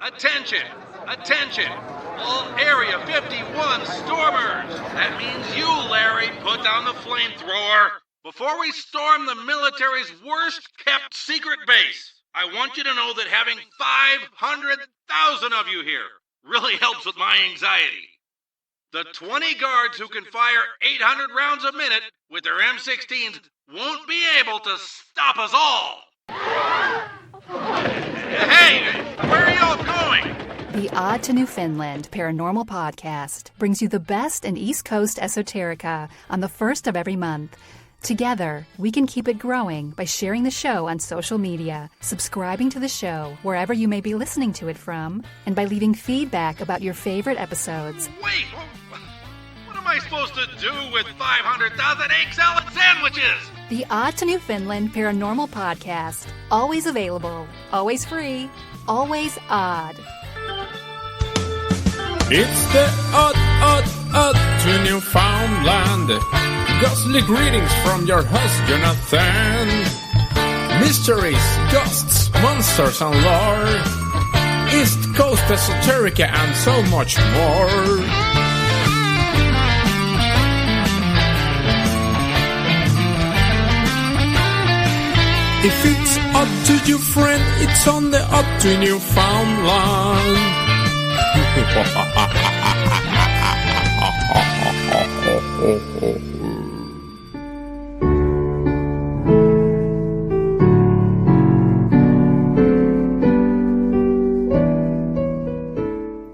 Attention! Attention! All Area 51 stormers! That means you, Larry, put down the flamethrower. Before we storm the military's worst-kept secret base, I want you to know that having 500,000 of you here really helps with my anxiety. The 20 guards who can fire 800 rounds a minute with their M16s won't be able to stop us all. Hey, where are y'all going? The Odd to Newfoundland Paranormal Podcast brings you the best in East Coast esoterica on the first of every month. Together, we can keep it growing by sharing the show on social media, subscribing to the show wherever you may be listening to it from, and by leaving feedback about your favorite episodes. Wait, what am I supposed to do with 500,000 egg salad sandwiches? The Odd to Newfoundland Paranormal Podcast. Always available, always free, always odd. It's the odd to Newfoundland. Ghostly greetings from your host, Jonathan. Mysteries, ghosts, monsters, and lore. East Coast esoterica and so much more. If it's odd to your friend, it's on the Odd to Newfoundland.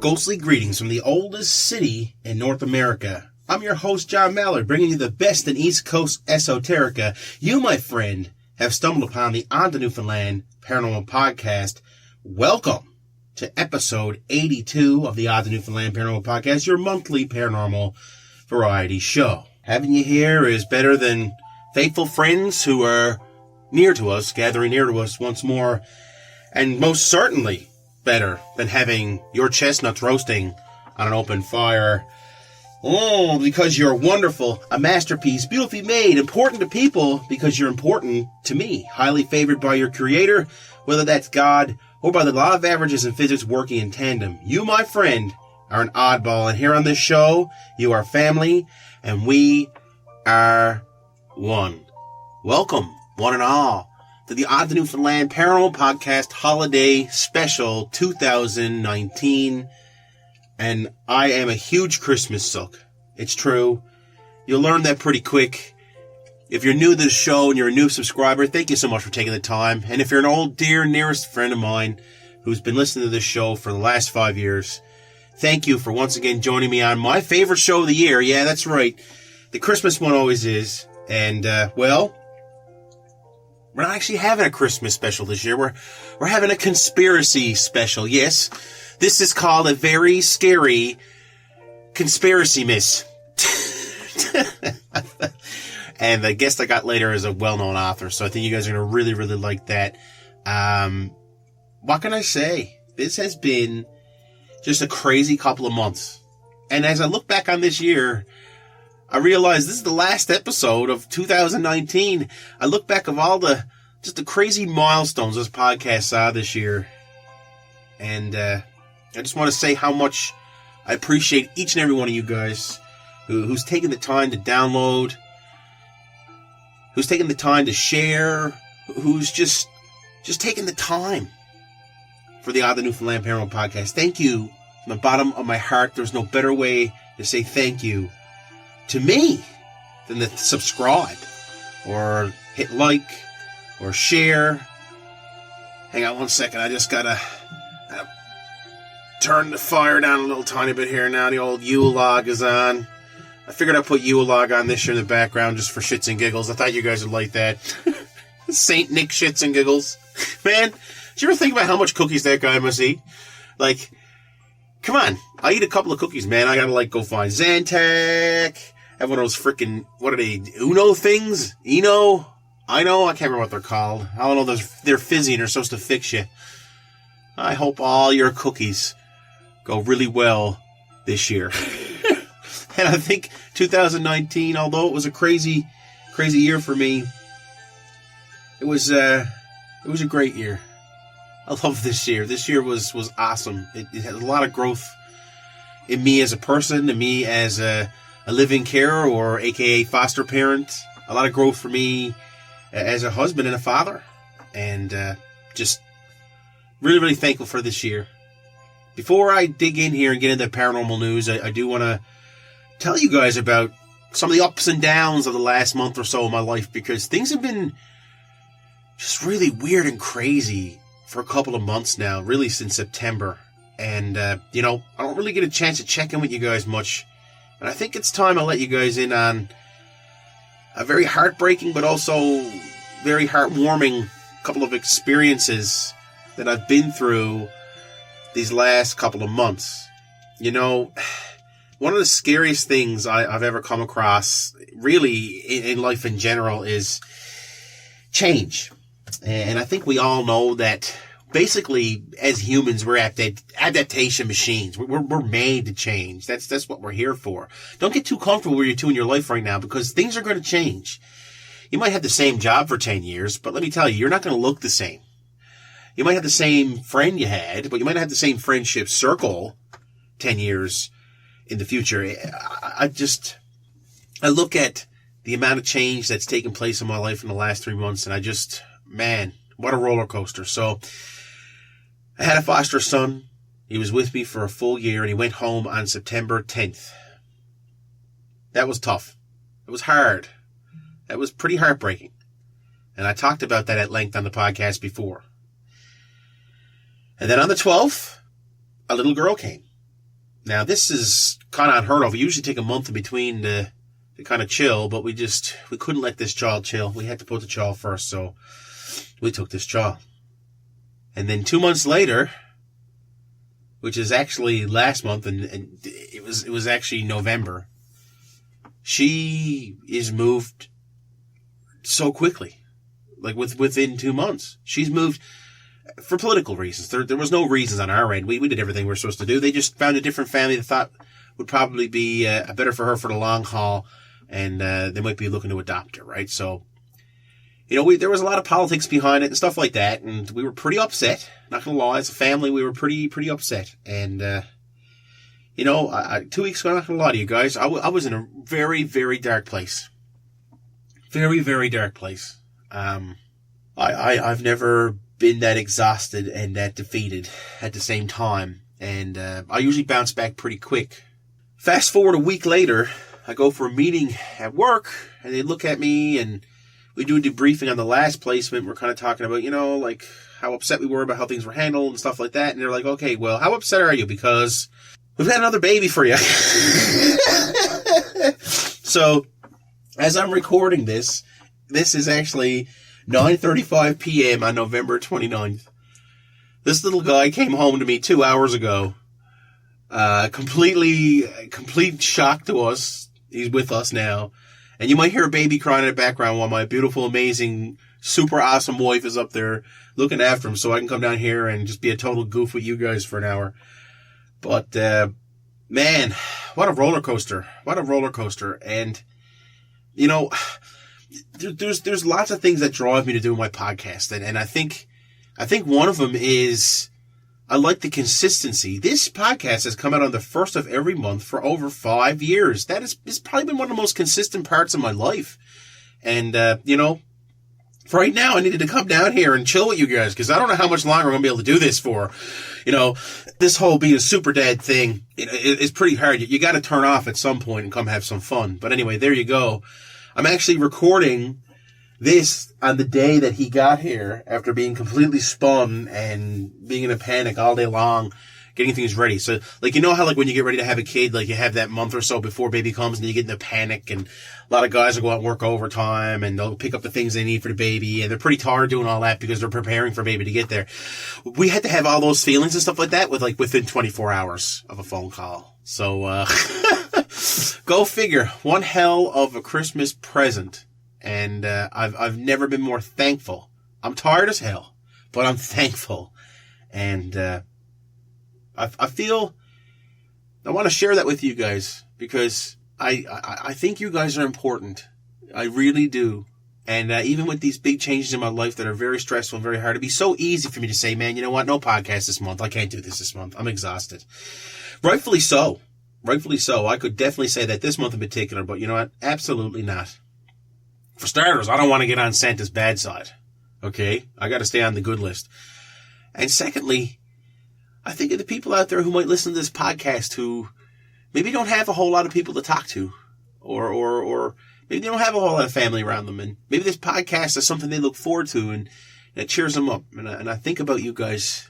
Ghostly greetings from the oldest city in North America. I'm your host, John Mallard, bringing you the best in East Coast esoterica. You, my friend, have stumbled upon the On to Newfoundland Paranormal Podcast. Welcome to episode 82 of the On to Newfoundland Paranormal Podcast, your monthly paranormal variety show. Having you here is better than faithful friends who are near to us, gathering near to us once more, and most certainly better than having your chestnuts roasting on an open fire. Oh, because you're wonderful, a masterpiece, beautifully made, important to people because you're important to me. Highly favored by your creator, whether that's God or by the law of averages in physics working in tandem. You, my friend, are an oddball, and here on this show, you are family, and we are one. Welcome, one and all, to the Odd to Newfoundland Paranormal Podcast Holiday Special 2019. And I am a huge Christmas suck. It's true. You'll learn that pretty quick. If you're new to the show and you're a new subscriber, thank you so much for taking the time. And if you're an old, dear, nearest friend of mine who's been listening to this show for the last 5 years, thank you for once again joining me on my favorite show of the year. Yeah, that's right. The Christmas one always is. And, well, we're not actually having a Christmas special this year. We're having a conspiracy special. Yes. This is called a very scary Conspiracymass. And the guest I got later is a well-known author, so I think you guys are going to really, really like that. What can I say? This has been just a crazy couple of months. And as I look back on this year, I realize this is the last episode of 2019. I look back of all the crazy milestones this podcast saw this year. And, I just want to say how much I appreciate each and every one of you guys who's taken the time to download, who's taken the time to share, who's just taken the time for the Odd to Newfoundland Paranormal Podcast. Thank you from the bottom of my heart. There's no better way to say thank you to me than to subscribe or hit like or share. Hang on one second. I just gotta turn the fire down a little tiny bit here. Now the old Yule log is on. I figured I'd put Yule log on this year in the background just for shits and giggles. I thought you guys would like that. Saint Nick shits and giggles. Man, did you ever think about how much cookies that guy must eat? Like, come on. I eat a couple of cookies, man. I gotta, go find Zantac. Have one of those freaking, what are they, Uno things? Eno? I know, I can't remember what they're called. I don't know, they're fizzy and they're supposed to fix you. I hope all your cookies go really well this year. And I think 2019, although it was a crazy year for me, it was a great year. I love this year. This year was awesome. It had a lot of growth in me as a person, in me as a living carer, or aka foster parent. A lot of growth for me as a husband and a father. And just really, really thankful for this year. Before I dig in here and get into paranormal news, I do want to tell you guys about some of the ups and downs of the last month or so of my life, because things have been just really weird and crazy for a couple of months now, really since September. And, I don't really get a chance to check in with you guys much. And I think it's time I let you guys in on a very heartbreaking but also very heartwarming couple of experiences that I've been through these last couple of months. One of the scariest things I've ever come across, really, in life in general, is change. And I think we all know that basically, as humans, we're adaptation machines. We're made to change. That's what we're here for. Don't get too comfortable where you're in your life right now, because things are going to change. You might have the same job for 10 years, but let me tell you, you're not going to look the same. You might have the same friend you had, but you might not have the same friendship circle 10 years in the future. I look at the amount of change that's taken place in my life in the last 3 months, and man, what a roller coaster. So I had a foster son. He was with me for a full year, and he went home on September 10th. That was tough. It was hard. That was pretty heartbreaking. And I talked about that at length on the podcast before. And then on the 12th, a little girl came. Now, this is kind of unheard of. We usually take a month in between to kind of chill, but we couldn't let this child chill. We had to put the child first, so we took this child. And then 2 months later, which is actually last month, and it was actually November, she is moved so quickly, like within 2 months. She's moved for political reasons. There was no reasons on our end. We did everything we were supposed to do. They just found a different family that thought would probably be better for her for the long haul, and they might be looking to adopt her, right? So, there was a lot of politics behind it and stuff like that, and we were pretty upset. Not gonna lie, as a family, we were pretty upset. And 2 weeks ago, I'm not gonna lie to you guys, I was in a very, very dark place. Very, very dark place. I've never been that exhausted and that defeated at the same time, and I usually bounce back pretty quick. Fast forward a week later, I go for a meeting at work, and they look at me, and we do a debriefing on the last placement. We're kind of talking about, like how upset we were about how things were handled and stuff like that. And they're like, okay, well, how upset are you? Because we've got another baby for you. So, as I'm recording this is actually 9:35 p.m. on November 29th. This little guy came home to me 2 hours ago. Complete shock to us. He's with us now. And you might hear a baby crying in the background while my beautiful, amazing, super awesome wife is up there looking after him, so I can come down here and just be a total goof with you guys for an hour. But, man, what a roller coaster. What a roller coaster. And, there's lots of things that drive me to do my podcast. And I think one of them is I like the consistency. This podcast has come out on the first of every month for over 5 years. It's probably been one of the most consistent parts of my life. And, for right now, I needed to come down here and chill with you guys, because I don't know how much longer I'm going to be able to do this for. This whole being a super dad thing, it's pretty hard. You got to turn off at some point and come have some fun. But anyway, there you go. I'm actually recording this on the day that he got here, after being completely spun and being in a panic all day long, getting things ready. So, how, when you get ready to have a kid, you have that month or so before baby comes, and you get in a panic, and a lot of guys will go out and work overtime, and they'll pick up the things they need for the baby, and they're pretty tired doing all that because they're preparing for baby to get there. We had to have all those feelings and stuff like that within 24 hours of a phone call. So, go figure. One hell of a Christmas present. And I've never been more thankful. I'm tired as hell, but I'm thankful. And I feel I want to share that with you guys, because I think you guys are important. I really do. And even with these big changes in my life that are very stressful and very hard, it'd be so easy for me to say, man, you know what? No podcast this month. I can't do this month. I'm exhausted. Rightfully so. Rightfully so. I could definitely say that this month in particular, but you know what? Absolutely not. For starters, I don't want to get on Santa's bad side. Okay? I got to stay on the good list. And secondly, I think of the people out there who might listen to this podcast who maybe don't have a whole lot of people to talk to, or maybe they don't have a whole lot of family around them, and maybe this podcast is something they look forward to, and it cheers them up. And I think about you guys.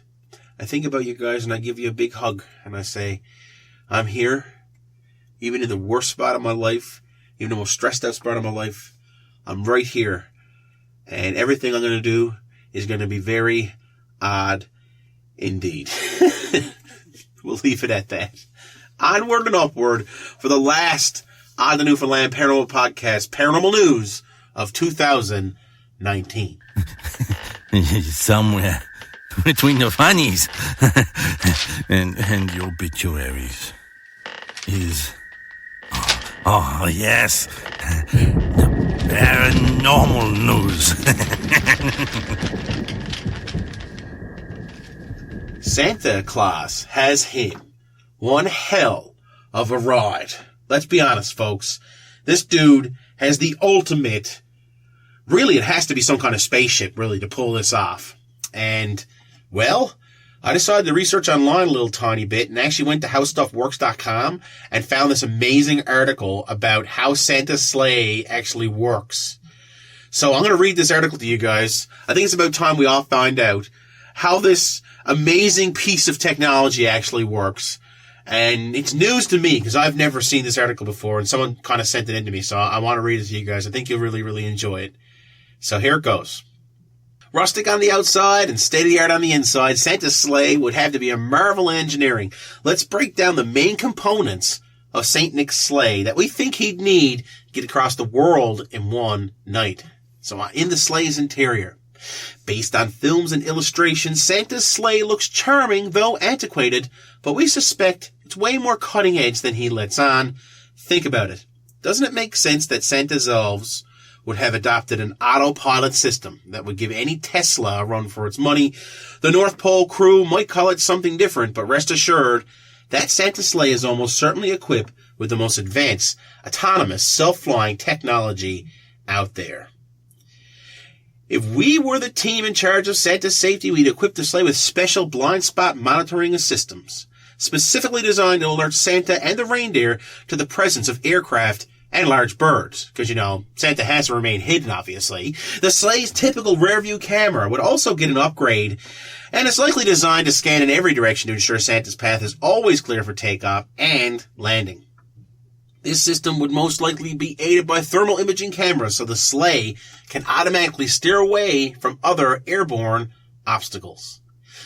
I think about you guys, and I give you a big hug, and I say, I'm here, even in the worst spot of my life, even the most stressed out spot of my life. I'm right here, and everything I'm going to do is going to be very odd indeed. We'll leave it at that. Onward and upward for the last On the Newfoundland Paranormal Podcast, Paranormal News of 2019. Somewhere between the funnies and the obituaries is... Oh, yes. The paranormal news. Santa Claus has him one hell of a ride. Let's be honest, folks. This dude has the ultimate... Really, it has to be some kind of spaceship, really, to pull this off. And, well... I decided to research online a little tiny bit and actually went to howstuffworks.com and found this amazing article about how Santa's sleigh actually works. So I'm going to read this article to you guys. I think it's about time we all find out how this amazing piece of technology actually works. And it's news to me because I've never seen this article before, and someone kind of sent it in to me, so I want to read it to you guys. I think you'll really, really enjoy it. So here it goes. Rustic on the outside and state-of-the-art on the inside, Santa's sleigh would have to be a marvel of engineering. Let's break down the main components of St. Nick's sleigh that we think he'd need to get across the world in one night. So in the sleigh's interior, based on films and illustrations, Santa's sleigh looks charming, though antiquated, but we suspect it's way more cutting edge than he lets on. Think about it. Doesn't it make sense that Santa's elves would have adopted an autopilot system that would give any Tesla a run for its money? The North Pole crew might call it something different, but rest assured, that Santa sleigh is almost certainly equipped with the most advanced, autonomous, self-flying technology out there. If we were the team in charge of Santa's safety, we'd equip the sleigh with special blind spot monitoring systems, specifically designed to alert Santa and the reindeer to the presence of aircraft and large birds, because, you know, Santa has to remain hidden, obviously. The sleigh's typical rear-view camera would also get an upgrade, and it's likely designed to scan in every direction to ensure Santa's path is always clear for takeoff and landing. This system would most likely be aided by thermal imaging cameras, so the sleigh can automatically steer away from other airborne obstacles.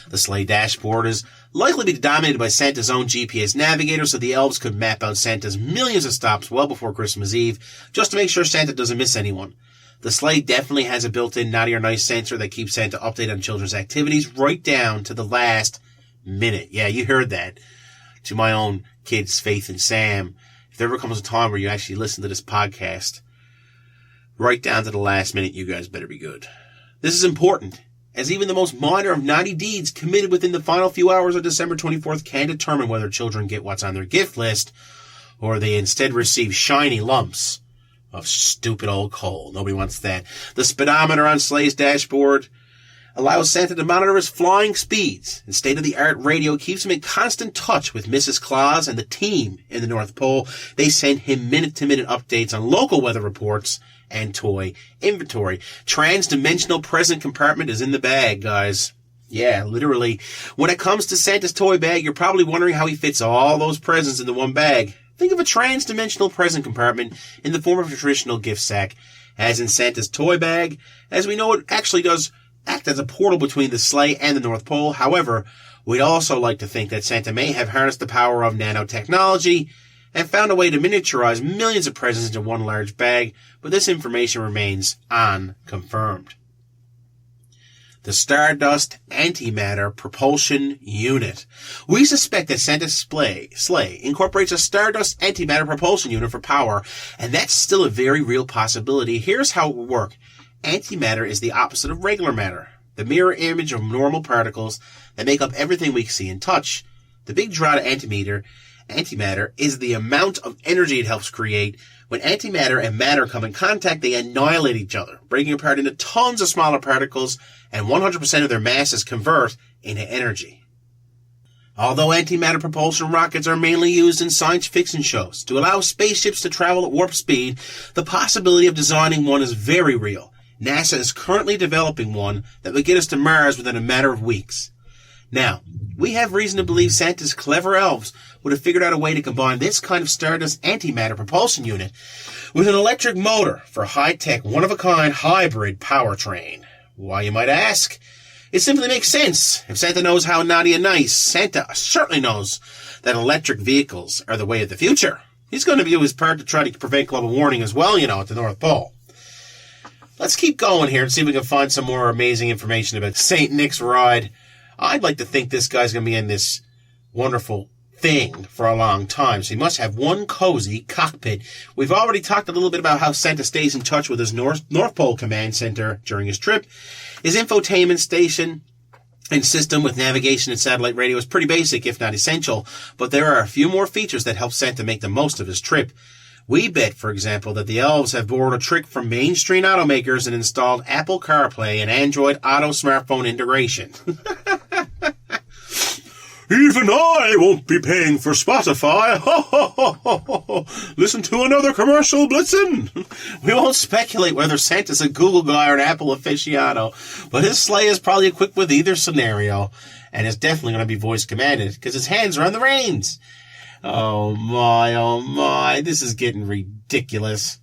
The sleigh dashboard is likely to be dominated by Santa's own GPS navigator, so the elves could map out Santa's millions of stops well before Christmas Eve, just to make sure Santa doesn't miss anyone. The sleigh definitely has a built-in naughty or nice sensor that keeps Santa updated on children's activities right down to the last minute. Yeah, you heard that. To my own kids, Faith and Sam, if there ever comes a time where you actually listen to this podcast, right down to the last minute, you guys better be good. This is important, as even the most minor of naughty deeds committed within the final few hours of December 24th can determine whether children get what's on their gift list, or they instead receive shiny lumps of stupid old coal. Nobody wants that. The speedometer on Sleigh's dashboard allows Santa to monitor his flying speeds, and state-of-the-art radio keeps him in constant touch with Mrs. Claus and the team in the North Pole. They send him minute-to-minute updates on local weather reports and toy inventory. Trans-dimensional present compartment is in the bag, guys. Yeah, literally. When it comes to Santa's toy bag, you're probably wondering how he fits all those presents into one bag. Think of a trans-dimensional present compartment in the form of a traditional gift sack. As in Santa's toy bag, as we know, it actually does act as a portal between the sleigh and the North Pole. However, we'd also like to think that Santa may have harnessed the power of nanotechnology and found a way to miniaturize millions of presents into one large bag, but this information remains unconfirmed. The Stardust Antimatter Propulsion Unit. We suspect that Santa's sleigh incorporates a Stardust Antimatter Propulsion Unit for power, and that's still a very real possibility. Here's how it would work. antimatter is the opposite of regular matter, the mirror image of normal particles that make up everything we see and touch. The big draw to antimatter is the amount of energy it helps create. When antimatter and matter come in contact, they annihilate each other, breaking apart into tons of smaller particles, and 100% of their masses convert into energy. Although antimatter propulsion rockets are mainly used in science fiction shows to allow spaceships to travel at warp speed, the possibility of designing one is very real. NASA is currently developing one that would get us to Mars within a matter of weeks. Now, we have reason to believe Santa's clever elves would have figured out a way to combine this kind of Stardust antimatter propulsion unit with an electric motor for a high-tech, one-of-a-kind hybrid powertrain. Why, you might ask? It simply makes sense. If Santa knows how naughty and nice, Santa certainly knows that electric vehicles are the way of the future. He's going to do his part to try to prevent global warming as well, at the North Pole. Let's keep going here and see if we can find some more amazing information about St. Nick's ride. I'd like to think this guy's going to be in this wonderful thing for a long time, so he must have one cozy cockpit. We've already talked a little bit about how Santa stays in touch with his North Pole Command Center during his trip. His infotainment station and system with navigation and satellite radio is pretty basic, if not essential, but there are a few more features that help Santa make the most of his trip. We bet, for example, that the elves have borrowed a trick from mainstream automakers and installed Apple CarPlay and Android Auto smartphone integration. Even I won't be paying for Spotify. Ho, ho, ho, ho, ho. Listen to another commercial, Blitzen. We won't speculate whether Santa's a Google guy or an Apple aficionado, but his sleigh is probably equipped with either scenario, and is definitely going to be voice commanded, because his hands are on the reins. Oh my, this is getting ridiculous.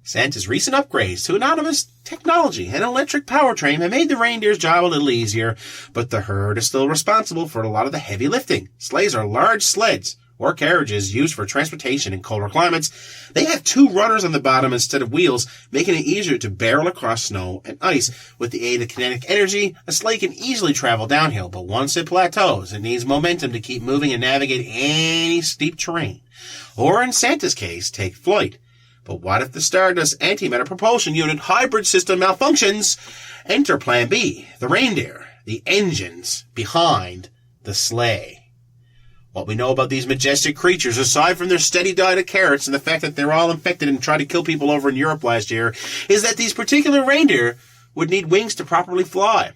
Santa's recent upgrades to autonomous technology and electric powertrain have made the reindeer's job a little easier, but the herd is still responsible for a lot of the heavy lifting. Sleighs are large sleds or carriages used for transportation in colder climates. They have two runners on the bottom instead of wheels, making it easier to barrel across snow and ice. With the aid of kinetic energy, a sleigh can easily travel downhill, but once it plateaus, it needs momentum to keep moving and navigate any steep terrain. Or in Santa's case, take flight. But what if the Stardust antimatter propulsion unit hybrid system malfunctions? Enter Plan B, the reindeer, the engines behind the sleigh. What we know about these majestic creatures, aside from their steady diet of carrots and the fact that they're all infected and tried to kill people over in Europe last year, is that these particular reindeer would need wings to properly fly.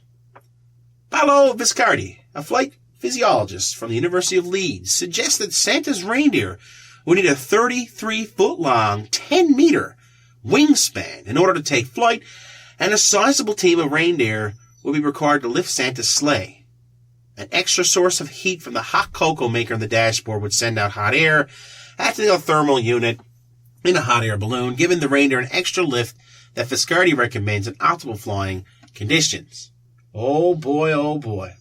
Paolo Viscardi, a flight physiologist from the University of Leeds, suggests that Santa's reindeer would need a 33-foot-long, 10-meter wingspan in order to take flight, and a sizable team of reindeer would be required to lift Santa's sleigh. An extra source of heat from the hot cocoa maker in the dashboard would send out hot air, acting as a thermal unit in a hot air balloon, giving the reindeer an extra lift that Viscardi recommends in optimal flying conditions. Oh boy, oh boy.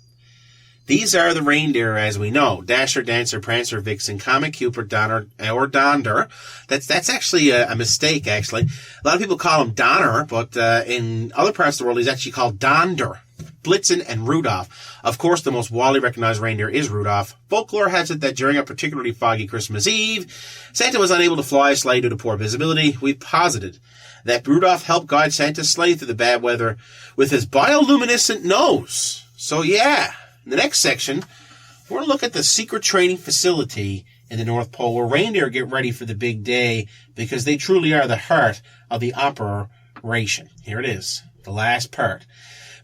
These are the reindeer as we know. Dasher, Dancer, Prancer, Vixen, Comet, Cupid, Donner, or Donder. That's actually a mistake, actually. A lot of people call him Donner, but in other parts of the world, he's actually called Donder. Blitzen, and Rudolph. Of course, the most widely recognized reindeer is Rudolph. Folklore has it that during a particularly foggy Christmas Eve, Santa was unable to fly a sleigh due to poor visibility. We've posited that Rudolph helped guide Santa's sleigh through the bad weather with his bioluminescent nose. So yeah, in the next section, we're going to look at the secret training facility in the North Pole where reindeer get ready for the big day because they truly are the heart of the operation. Here it is, the last part.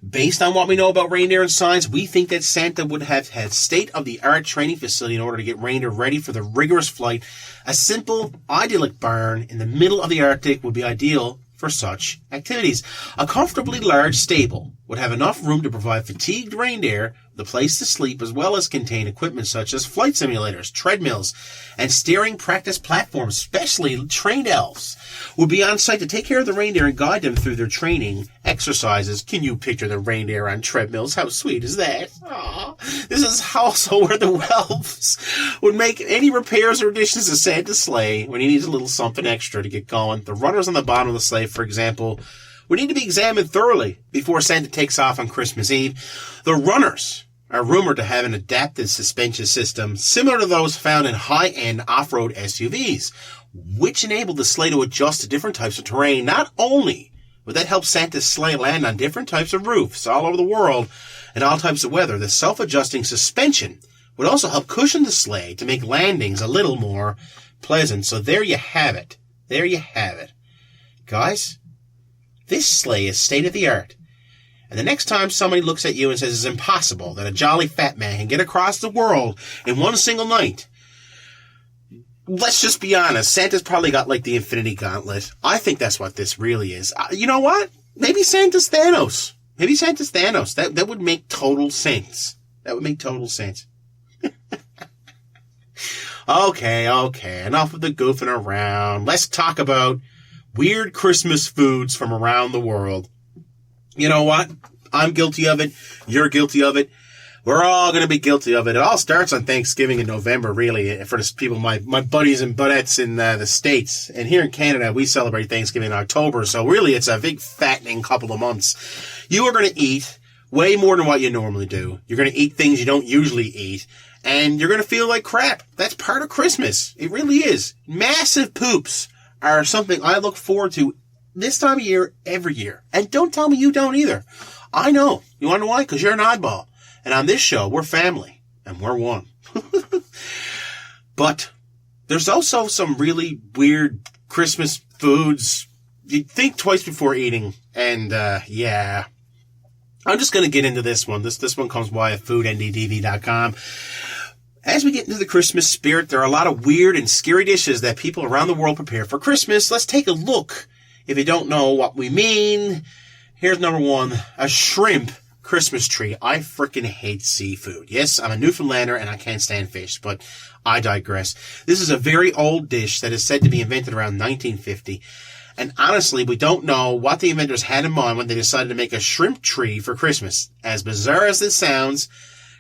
Based on what we know about reindeer and science, we think that Santa would have had state-of-the-art training facility in order to get reindeer ready for the rigorous flight. A simple, idyllic barn in the middle of the Arctic would be ideal for such activities. A comfortably large stable would have enough room to provide fatigued reindeer the place to sleep, as well as contain equipment such as flight simulators, treadmills, and steering practice platforms. Specially trained elves would be on site to take care of the reindeer and guide them through their training exercises. Can you picture the reindeer on treadmills? How sweet is that? Aww. This is also where the elves would make any repairs or additions to Santa's sleigh when he needs a little something extra to get going. The runners on the bottom of the sleigh, for example, would need to be examined thoroughly before Santa takes off on Christmas Eve. The runners are rumored to have an adaptive suspension system similar to those found in high-end off-road SUVs, which enable the sleigh to adjust to different types of terrain. Not only Would that help Santa's sleigh land on different types of roofs all over the world and all types of weather? The self-adjusting suspension would also help cushion the sleigh to make landings a little more pleasant. So there you have it. There you have it. Guys, this sleigh is state-of-the-art. And the next time somebody looks at you and says it's impossible that a jolly fat man can get across the world in one single night, let's just be honest. Santa's probably got like the Infinity Gauntlet. I think that's what this really is. You know what? Maybe Santa's Thanos. Maybe Santa's Thanos. That would make total sense. That would make total sense. Okay. Enough of the goofing around. Let's talk about weird Christmas foods from around the world. You know what? I'm guilty of it. You're guilty of it. We're all going to be guilty of it. It all starts on Thanksgiving in November, really, for the people, my buddies and budettes in the States. And here in Canada, we celebrate Thanksgiving in October. So really, it's a big fattening couple of months. You are going to eat way more than what you normally do. You're going to eat things you don't usually eat. And you're going to feel like crap. That's part of Christmas. It really is. Massive poops are something I look forward to this time of year, every year. And don't tell me you don't either. I know. You want to know why? Because you're an oddball. And on this show, we're family. And we're one. But there's also some really weird Christmas foods you'd think twice before eating. And, yeah. I'm just going to get into this one. This one comes via foodnddv.com. As we get into the Christmas spirit, there are a lot of weird and scary dishes that people around the world prepare for Christmas. Let's take a look. If you don't know what we mean, here's number one, a shrimp Christmas tree. I freaking hate seafood. Yes, I'm a Newfoundlander and I can't stand fish, but I digress. This is a very old dish that is said to be invented around 1950. And honestly, we don't know what the inventors had in mind when they decided to make a shrimp tree for Christmas. As bizarre as this sounds,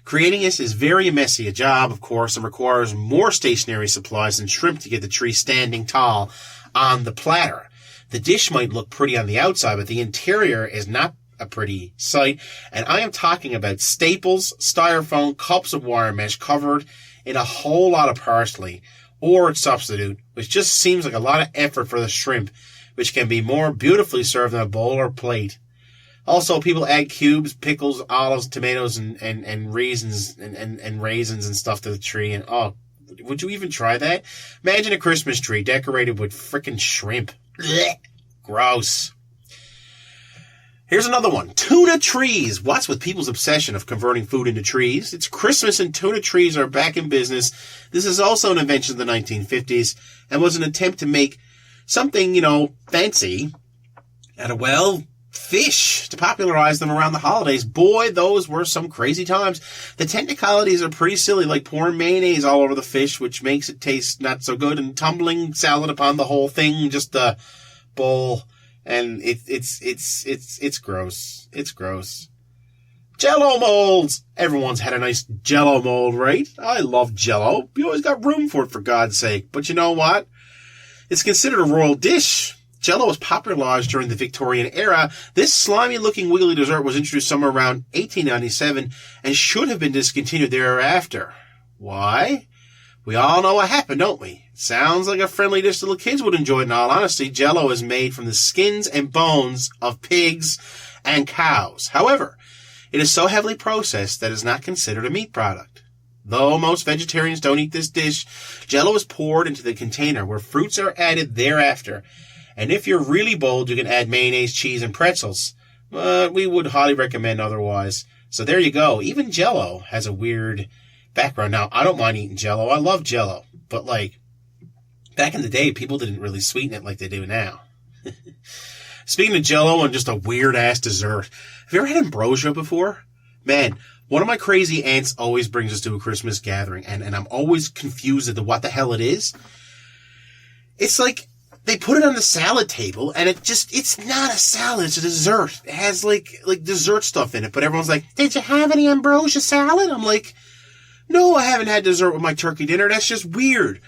creating it is very messy a job, of course, and requires more stationary supplies than shrimp to get the tree standing tall on the platter. The dish might look pretty on the outside, but the interior is not a pretty sight. And I am talking about staples, styrofoam, cups of wire mesh covered in a whole lot of parsley or its substitute, which just seems like a lot of effort for the shrimp, which can be more beautifully served in a bowl or plate. Also, people add cubes, pickles, olives, tomatoes, and raisins and raisins and stuff to the tree. And oh, would you even try that? Imagine a Christmas tree decorated with frickin' shrimp. Blech. Gross. Here's another one. Tuna trees. What's with people's obsession of converting food into trees? It's Christmas and tuna trees are back in business. This is also an invention of the 1950s and was an attempt to make something, fancy out of, fish to popularize them around the holidays. Boy, those were some crazy times. The technicalities are pretty silly, like pouring mayonnaise all over the fish, which makes it taste not so good, and tumbling salad upon the whole thing, just a bowl. And it's gross. It's gross. Jell-O molds. Everyone's had a nice Jell-O mold, right? I love Jell-O. You always got room for it, for God's sake. But you know what? It's considered a royal dish. Jell-O was popularized during the Victorian era. This slimy-looking wiggly dessert was introduced somewhere around 1897 and should have been discontinued thereafter. Why? We all know what happened, don't we? It sounds like a friendly dish little kids would enjoy. In all honesty, Jell-O is made from the skins and bones of pigs and cows. However, it is so heavily processed that it is not considered a meat product. Though most vegetarians don't eat this dish, Jell-O is poured into the container where fruits are added thereafter. And if you're really bold, you can add mayonnaise, cheese, and pretzels. But we would highly recommend otherwise. So there you go. Even Jell-O has a weird background. Now, I don't mind eating Jell-O. I love Jell-O. But, back in the day, people didn't really sweeten it like they do now. Speaking of Jell-O and just a weird-ass dessert, have you ever had ambrosia before? Man, one of my crazy aunts always brings us to a Christmas gathering, and I'm always confused as to what the hell it is. It's like they put it on the salad table, and it's not a salad, it's a dessert. It has, like dessert stuff in it, but everyone's like, did you have any ambrosia salad? I'm like, no, I haven't had dessert with my turkey dinner. That's just weird.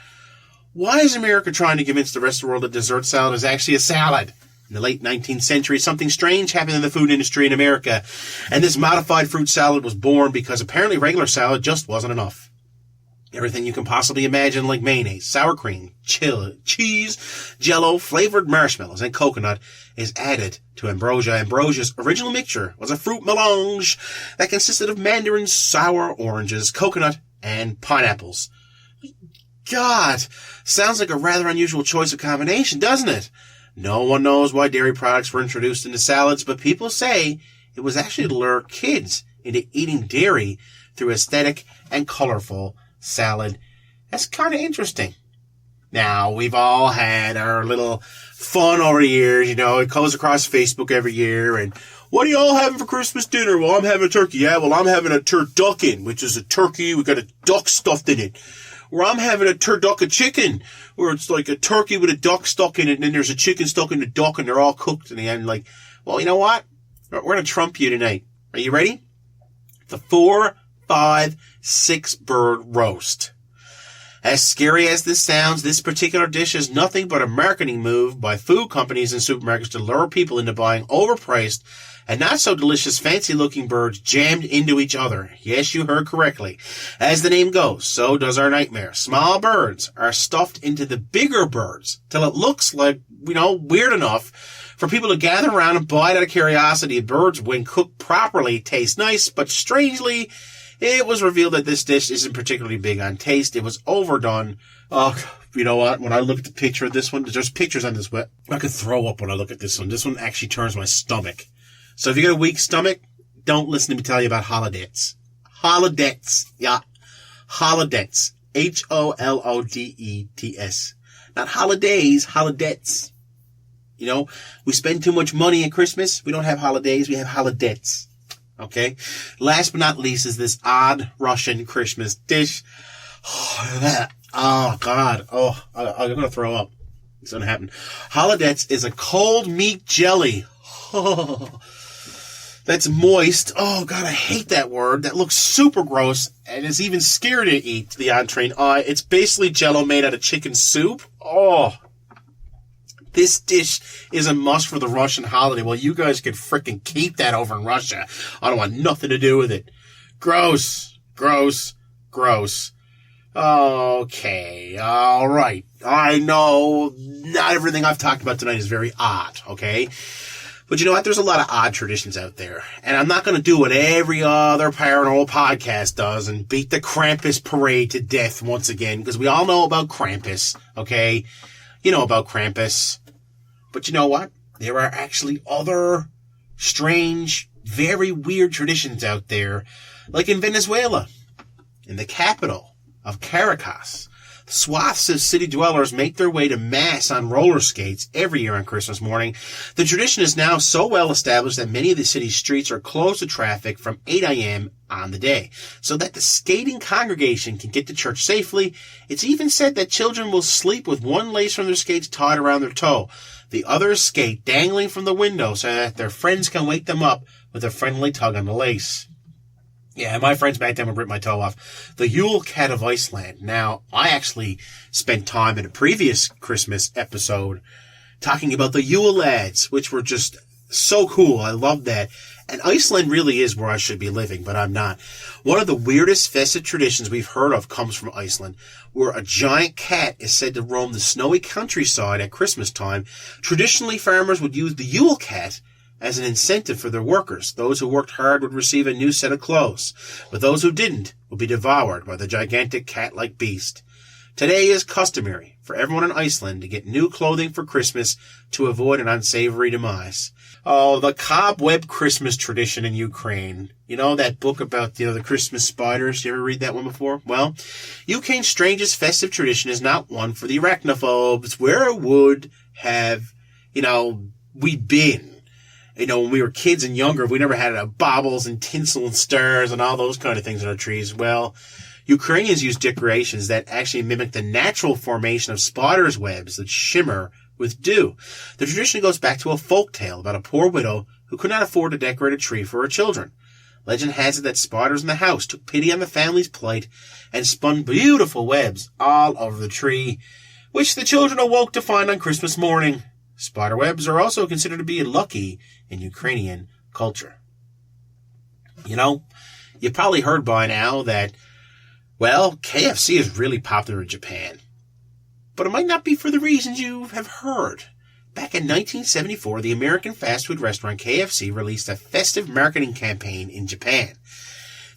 Why is America trying to convince the rest of the world that dessert salad is actually a salad? In the late 19th century, something strange happened in the food industry in America, and this modified fruit salad was born because apparently regular salad just wasn't enough. Everything you can possibly imagine, like mayonnaise, sour cream, cheese, Jell-O, flavored marshmallows, and coconut, is added to ambrosia. Ambrosia's original mixture was a fruit melange that consisted of mandarins, sour oranges, coconut, and pineapples. God, sounds like a rather unusual choice of combination, doesn't it? No one knows why dairy products were introduced into salads, but people say it was actually to lure kids into eating dairy through aesthetic and colorful salad. That's kind of interesting. Now, we've all had our little fun over the years, it goes across Facebook every year, and what are you all having for Christmas dinner? Well, I'm having a turkey. Yeah, well, I'm having a turducken, which is a turkey. We got a duck stuffed in it. Or I'm having a turducken chicken, where it's like a turkey with a duck stuck in it, and then there's a chicken stuck in the duck, and they're all cooked in the end. Like, well, you know what? We're going to trump you tonight. Are you ready? The 4, 5, 6 bird roast. As scary as this sounds, this particular dish is nothing but a marketing move by food companies and supermarkets to lure people into buying overpriced and not so delicious, fancy-looking birds jammed into each other. Yes, you heard correctly. As the name goes, so does our nightmare. Small birds are stuffed into the bigger birds till it looks like, weird enough for people to gather around and bite out of curiosity. Birds, when cooked properly, taste nice, but strangely, it was revealed that this dish isn't particularly big on taste. It was overdone. You know what? When I look at the picture of this one, there's pictures on this web. I could throw up when I look at this one. This one actually turns my stomach. So if you got a weak stomach, don't listen to me tell you about holodettes. Holodettes. Yeah. Holodettes. Holodets. Not holidays, holodettes. We spend too much money at Christmas. We don't have holidays. We have holodettes. Okay. Last but not least is this odd Russian Christmas dish. Oh, God. Oh, I'm going to throw up. It's going to happen. Holodettes is a cold meat jelly. Oh, that's moist. Oh, God, I hate that word. That looks super gross and is even scary to eat to the untrained eye. It's basically Jell-O made out of chicken soup. Oh, this dish is a must for the Russian holiday. Well, you guys can frickin' keep that over in Russia. I don't want nothing to do with it. Gross. Gross. Gross. Okay. All right. I know not everything I've talked about tonight is very odd, okay? But you know what? There's a lot of odd traditions out there. And I'm not going to do what every other paranormal podcast does and beat the Krampus parade to death once again, because we all know about Krampus, okay? You know about Krampus. But you know what? There are actually other strange, very weird traditions out there, like in Venezuela, in the capital of Caracas. Swaths of city dwellers make their way to Mass on roller skates every year on Christmas morning. The tradition is now so well established that many of the city's streets are closed to traffic from 8 a.m. on the day, so that the skating congregation can get to church safely. It's even said that children will sleep with one lace from their skates tied around their toe, the other skate dangling from the window so that their friends can wake them up with a friendly tug on the lace. Yeah, my friends back then would rip my toe off. The Yule Cat of Iceland. Now, I actually spent time in a previous Christmas episode talking about the Yule Lads, which were just so cool. I love that. And Iceland really is where I should be living, but I'm not. One of the weirdest festive traditions we've heard of comes from Iceland, where a giant cat is said to roam the snowy countryside at Christmas time. Traditionally, farmers would use the Yule Cat as an incentive for their workers. Those who worked hard would receive a new set of clothes, but those who didn't would be devoured by the gigantic cat-like beast. Today is customary for everyone in Iceland to get new clothing for Christmas to avoid an unsavory demise. Oh, the cobweb Christmas tradition in Ukraine. You know that book about, the Christmas spiders? You ever read that one before? Well, Ukraine's strangest festive tradition is not one for the arachnophobes. Where would have, we been? When we were kids and younger, we never had baubles and tinsel and stars and all those kind of things on our trees. Well, Ukrainians use decorations that actually mimic the natural formation of spiders' webs that shimmer with dew. The tradition goes back to a folk tale about a poor widow who could not afford to decorate a tree for her children. Legend has it that spiders in the house took pity on the family's plight and spun beautiful webs all over the tree, which the children awoke to find on Christmas morning. Spider webs are also considered to be lucky in Ukrainian culture. You probably heard by now that Well, KFC is really popular in Japan. But it might not be for the reasons you have heard. Back in 1974, the American fast food restaurant KFC released a festive marketing campaign in Japan.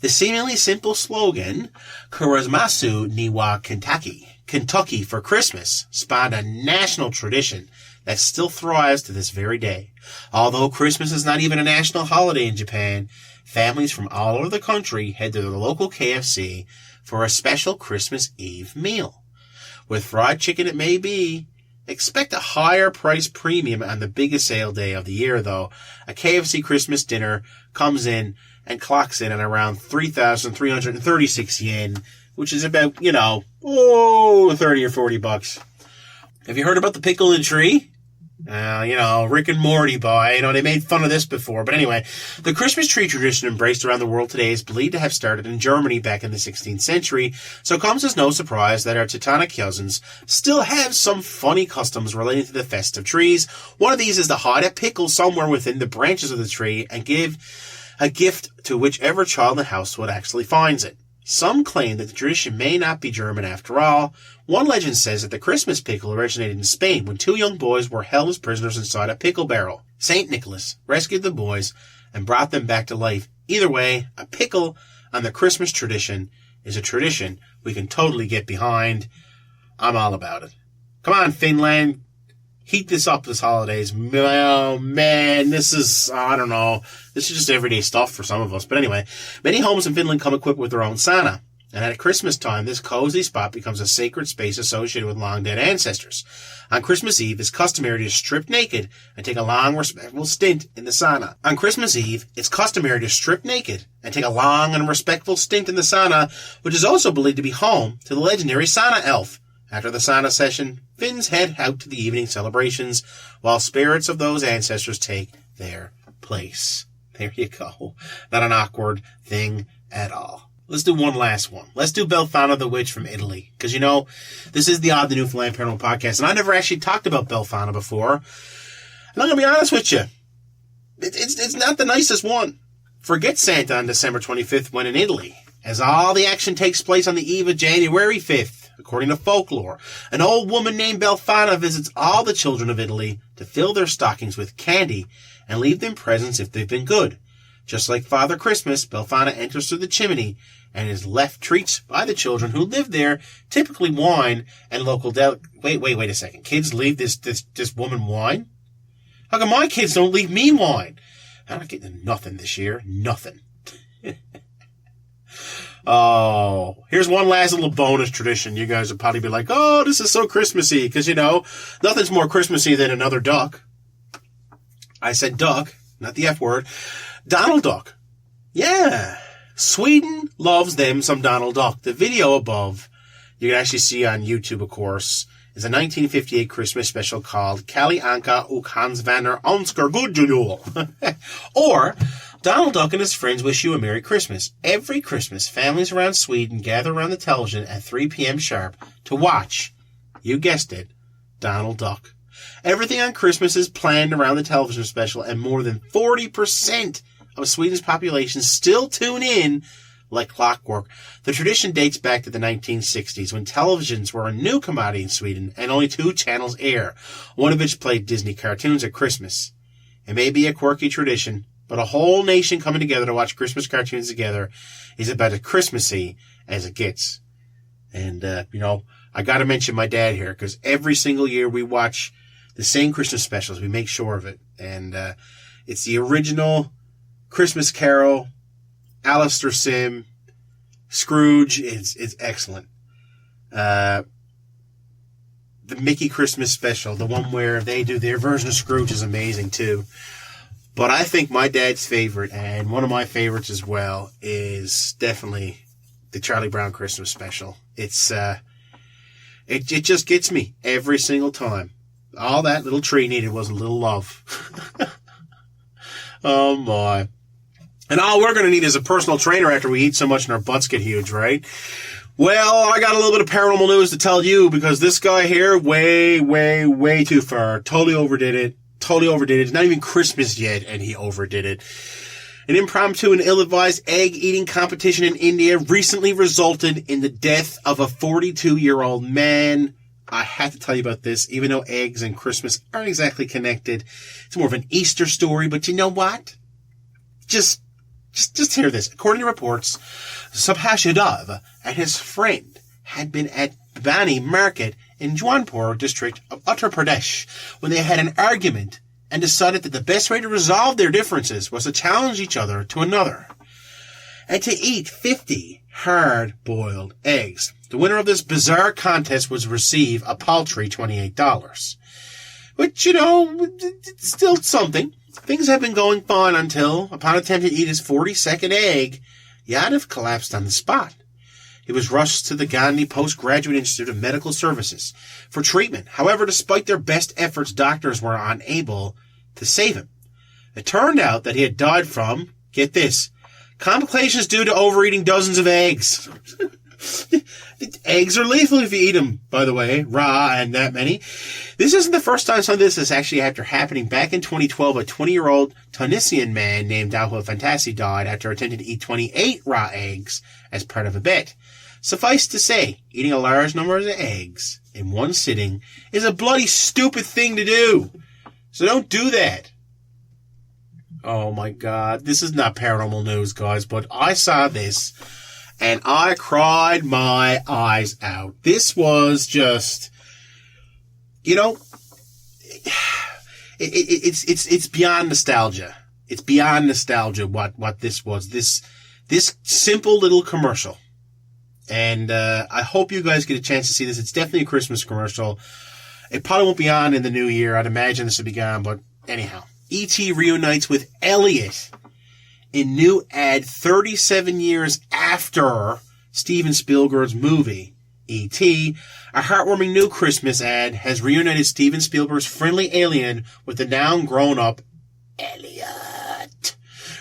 The seemingly simple slogan, Kuramasu ni wa Kentucky for Christmas, spawned a national tradition that still thrives to this very day. Although Christmas is not even a national holiday in Japan, families from all over the country head to their local KFC for a special Christmas Eve meal. With fried chicken it may be. Expect a higher price premium on the biggest sale day of the year, though. A KFC Christmas dinner comes in and clocks in at around 3,336 yen, which is about, 30 or 40 bucks. Have you heard about the pickle in the tree? Rick and Morty boy, they made fun of this before. But anyway, the Christmas tree tradition embraced around the world today is believed to have started in Germany back in the 16th century, so it comes as no surprise that our Teutonic cousins still have some funny customs relating to the festive trees. One of these is to hide a pickle somewhere within the branches of the tree and give a gift to whichever child in the household actually finds it. Some claim that the tradition may not be German after all. One legend says that the Christmas pickle originated in Spain when two young boys were held as prisoners inside a pickle barrel. St. Nicholas rescued the boys and brought them back to life. Either way, a pickle on the Christmas tradition is a tradition we can totally get behind. I'm all about it. Come on, Finland. Heat this up this holidays. Oh, man, this is just everyday stuff for some of us. But anyway, many homes in Finland come equipped with their own sauna. And at Christmas time, this cozy spot becomes a sacred space associated with long-dead ancestors. On Christmas Eve, it's customary to strip naked and take a long, respectful stint in the sauna. Which is also believed to be home to the legendary sauna elf. After the sauna session, Finns head out to the evening celebrations, while spirits of those ancestors take their place. There you go. Not an awkward thing at all. Let's do one last one. Let's do Befana the Witch from Italy. Because, this is the Odd the Newfoundland Paranormal Podcast, and I never actually talked about Befana before. And I'm going to be honest with you. It's not the nicest one. Forget Santa on December 25th when in Italy, as all the action takes place on the eve of January 5th. According to folklore, an old woman named Befana visits all the children of Italy to fill their stockings with candy and leave them presents if they've been good. Just like Father Christmas, Befana enters through the chimney and is left treats by the children who live there, typically wine and local Wait a second. Kids leave this woman wine? How come my kids don't leave me wine? I'm not getting nothing this year. Nothing. Oh, here's one last little bonus tradition. You guys would probably be like, oh, this is so Christmassy, because, nothing's more Christmassy than another duck. I said duck, not the F word. Donald Duck. Yeah. Sweden loves them some Donald Duck. The video above, you can actually see on YouTube, of course, is a 1958 Christmas special called Kalle Anka och Hans Vänner önskar god jul. Or, Donald Duck and his friends wish you a Merry Christmas. Every Christmas, families around Sweden gather around the television at 3 p.m. sharp to watch, you guessed it, Donald Duck. Everything on Christmas is planned around the television special, and more than 40% of Sweden's population still tune in like clockwork. The tradition dates back to the 1960s, when televisions were a new commodity in Sweden and only 2 channels air, one of which played Disney cartoons at Christmas. It may be a quirky tradition, but a whole nation coming together to watch Christmas cartoons together is about as Christmassy as it gets. And, I gotta mention my dad here, because every single year we watch the same Christmas specials. We make sure of it. And, it's the original Christmas Carol, Alistair Sim, Scrooge. It's excellent. The Mickey Christmas special, the one where they do their version of Scrooge, is amazing too. But I think my dad's favorite, and one of my favorites as well, is definitely the Charlie Brown Christmas special. It's, it just gets me every single time. All that little tree needed was a little love. Oh my. And all we're going to need is a personal trainer after we eat so much and our butts get huge, right? Well, I got a little bit of paranormal news to tell you, because this guy here, way too far. Totally overdid it. It's not even Christmas yet, and he overdid it. An impromptu and ill-advised egg-eating competition in India recently resulted in the death of a 42-year-old man. I have to tell you about this, even though eggs and Christmas aren't exactly connected. It's more of an Easter story, but you know what? Just hear this. According to reports, Subhash Yadav and his friend had been at Bani Market in Jaunpur district of Uttar Pradesh when they had an argument and decided that the best way to resolve their differences was to challenge each other to another and to eat 50 hard-boiled eggs. The winner of this bizarre contest would receive a paltry $28. Which, it's still something. Things have been going fine until, upon attempting to eat his 42nd egg, Yadav collapsed on the spot. He was rushed to the Gandhi Postgraduate Institute of Medical Services for treatment. However, despite their best efforts, doctors were unable to save him. It turned out that he had died from, get this, complications due to overeating dozens of eggs. Eggs are lethal if you eat them, by the way, raw and that many. This isn't the first time something this is actually after happening. Back in 2012, a 20-year-old Tunisian man named Dawah Fantasi died after attempting to eat 28 raw eggs as part of a bet. Suffice to say, eating a large number of eggs in one sitting is a bloody stupid thing to do. So don't do that. Oh my God, this is not paranormal news, guys, but I saw this and I cried my eyes out. This was just, it's beyond nostalgia. It's beyond nostalgia what this was. This simple little commercial. And I hope you guys get a chance to see this. It's definitely a Christmas commercial. It probably won't be on in the new year. I'd imagine this will be gone, but anyhow. E.T. reunites with Elliot in new ad 37 years after Steven Spielberg's movie, E.T. A heartwarming new Christmas ad has reunited Steven Spielberg's friendly alien with the now grown-up Elliot.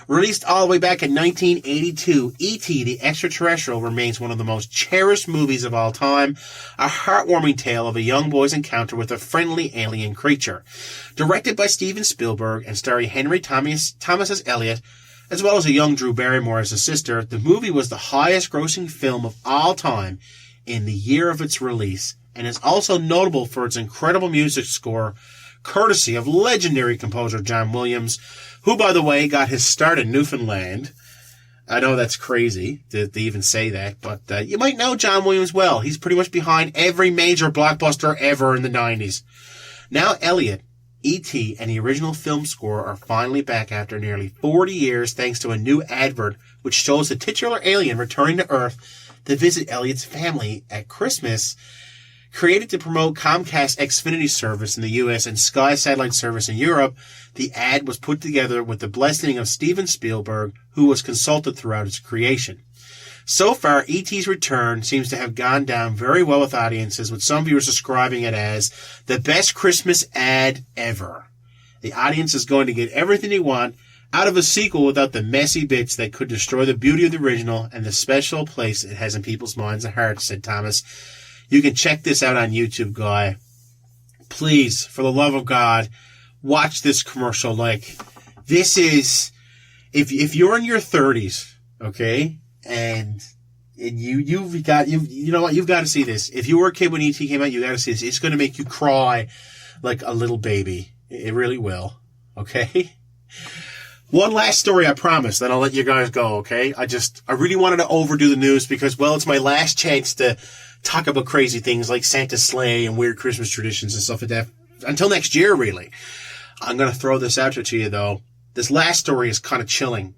Released all the way back in 1982, E.T. the Extraterrestrial remains one of the most cherished movies of all time, a heartwarming tale of a young boy's encounter with a friendly alien creature. Directed by Steven Spielberg and starring Henry Thomas as Elliot, as well as a young Drew Barrymore as his sister, the movie was the highest-grossing film of all time in the year of its release, and is also notable for its incredible music score, courtesy of legendary composer John Williams, who, by the way, got his start in Newfoundland. I know that's crazy to even say that, but you might know John Williams well. He's pretty much behind every major blockbuster ever in the 90s. Now Elliot, E.T., and the original film score are finally back after nearly 40 years thanks to a new advert which shows the titular alien returning to Earth to visit Elliot's family at Christmas. Created to promote Comcast Xfinity service in the U.S. and Sky Satellite service in Europe, the ad was put together with the blessing of Steven Spielberg, who was consulted throughout its creation. So far, E.T.'s return seems to have gone down very well with audiences, with some viewers describing it as the best Christmas ad ever. The audience is going to get everything they want out of a sequel without the messy bits that could destroy the beauty of the original and the special place it has in people's minds and hearts, said Thomas. You can check this out on YouTube, guy. Please, for the love of God, watch this commercial. This is, if you're in your 30s, okay, and you've got to see this. If you were a kid when E.T. came out, you got to see this. It's going to make you cry like a little baby. It really will. Okay. One last story, I promise. Then I'll let you guys go. Okay. I really wanted to overdo the news because, well, it's my last chance to talk about crazy things like Santa's sleigh and weird Christmas traditions and stuff like that. Until next year, really. I'm going to throw this out to you, though. This last story is kind of chilling.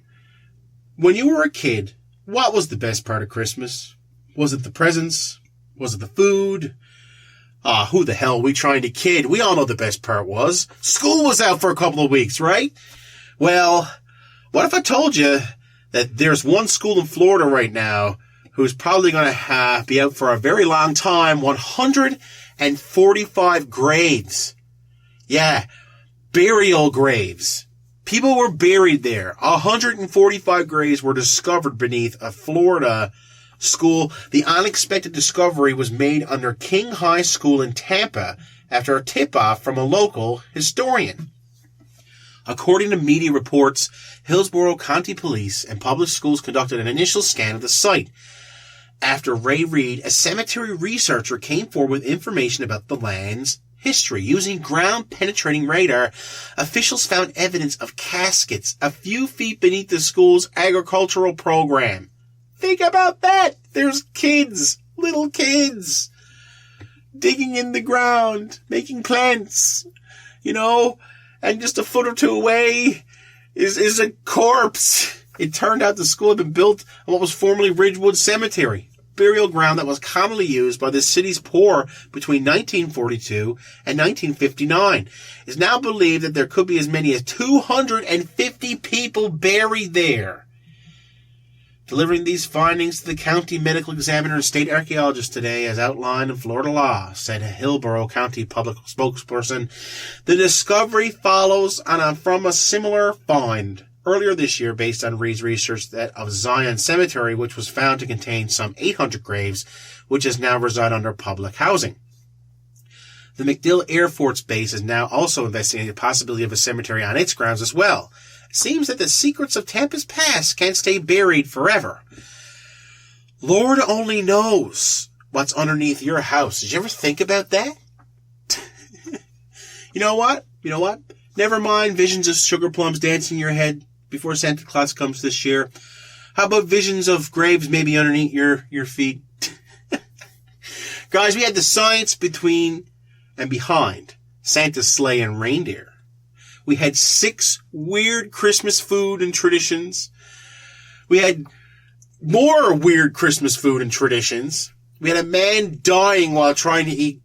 When you were a kid, what was the best part of Christmas? Was it the presents? Was it the food? Who the hell are we trying to kid? We all know the best part was. School was out for a couple of weeks, right? Well, what if I told you that there's one school in Florida right now who's probably going to be out for a very long time, 145 graves. Yeah, burial graves. People were buried there. 145 graves were discovered beneath a Florida school. The unexpected discovery was made under King High School in Tampa after a tip-off from a local historian. According to media reports, Hillsborough County Police and public schools conducted an initial scan of the site. After Ray Reid, a cemetery researcher, came forward with information about the land's history. Using ground-penetrating radar, officials found evidence of caskets a few feet beneath the school's agricultural program. Think about that! There's kids, little kids, digging in the ground, making plants, and just a foot or two away is a corpse. It turned out the school had been built on what was formerly Ridgewood Cemetery, burial ground that was commonly used by the city's poor between 1942 and 1959. It's now believed that there could be as many as 250 people buried there. Delivering these findings to the county medical examiner and state archaeologist today, as outlined in Florida law, said a Hillsborough County public spokesperson. The discovery follows from a similar find earlier this year based on Reed's research that of Zion Cemetery, which was found to contain some 800 graves, which is now reside under public housing. The MacDill Air Force Base is now also investigating the possibility of a cemetery on its grounds as well. It seems that the secrets of Tampa's past can't stay buried forever. Lord only knows what's underneath your house. Did you ever think about that? You know what? Never mind visions of sugar plums dancing in your head before Santa Claus comes this year. How about visions of graves maybe underneath your feet? Guys, we had the science between and behind Santa's sleigh and reindeer. We had 6 weird Christmas food and traditions. We had more weird Christmas food and traditions. We had a man dying while trying to eat,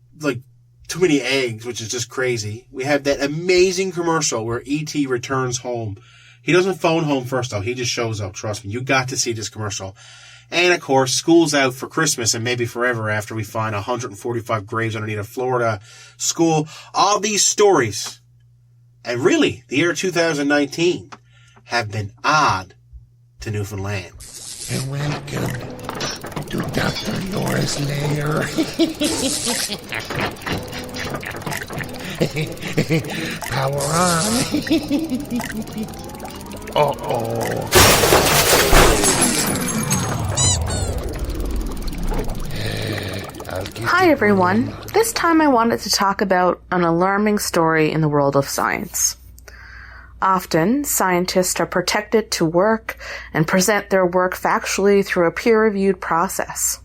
too many eggs, which is just crazy. We have that amazing commercial where E.T. returns home. He doesn't phone home first, though. He just shows up. Trust me. You got to see this commercial. And, of course, school's out for Christmas and maybe forever after we find 145 graves underneath a Florida school. All these stories, and really, the year 2019, have been odd to Newfoundland. And welcome to Dr. Laura's lair. Power on. Uh-oh. Hi everyone. This time I wanted to talk about an alarming story in the world of science. Often, scientists are protected to work and present their work factually through a peer-reviewed process.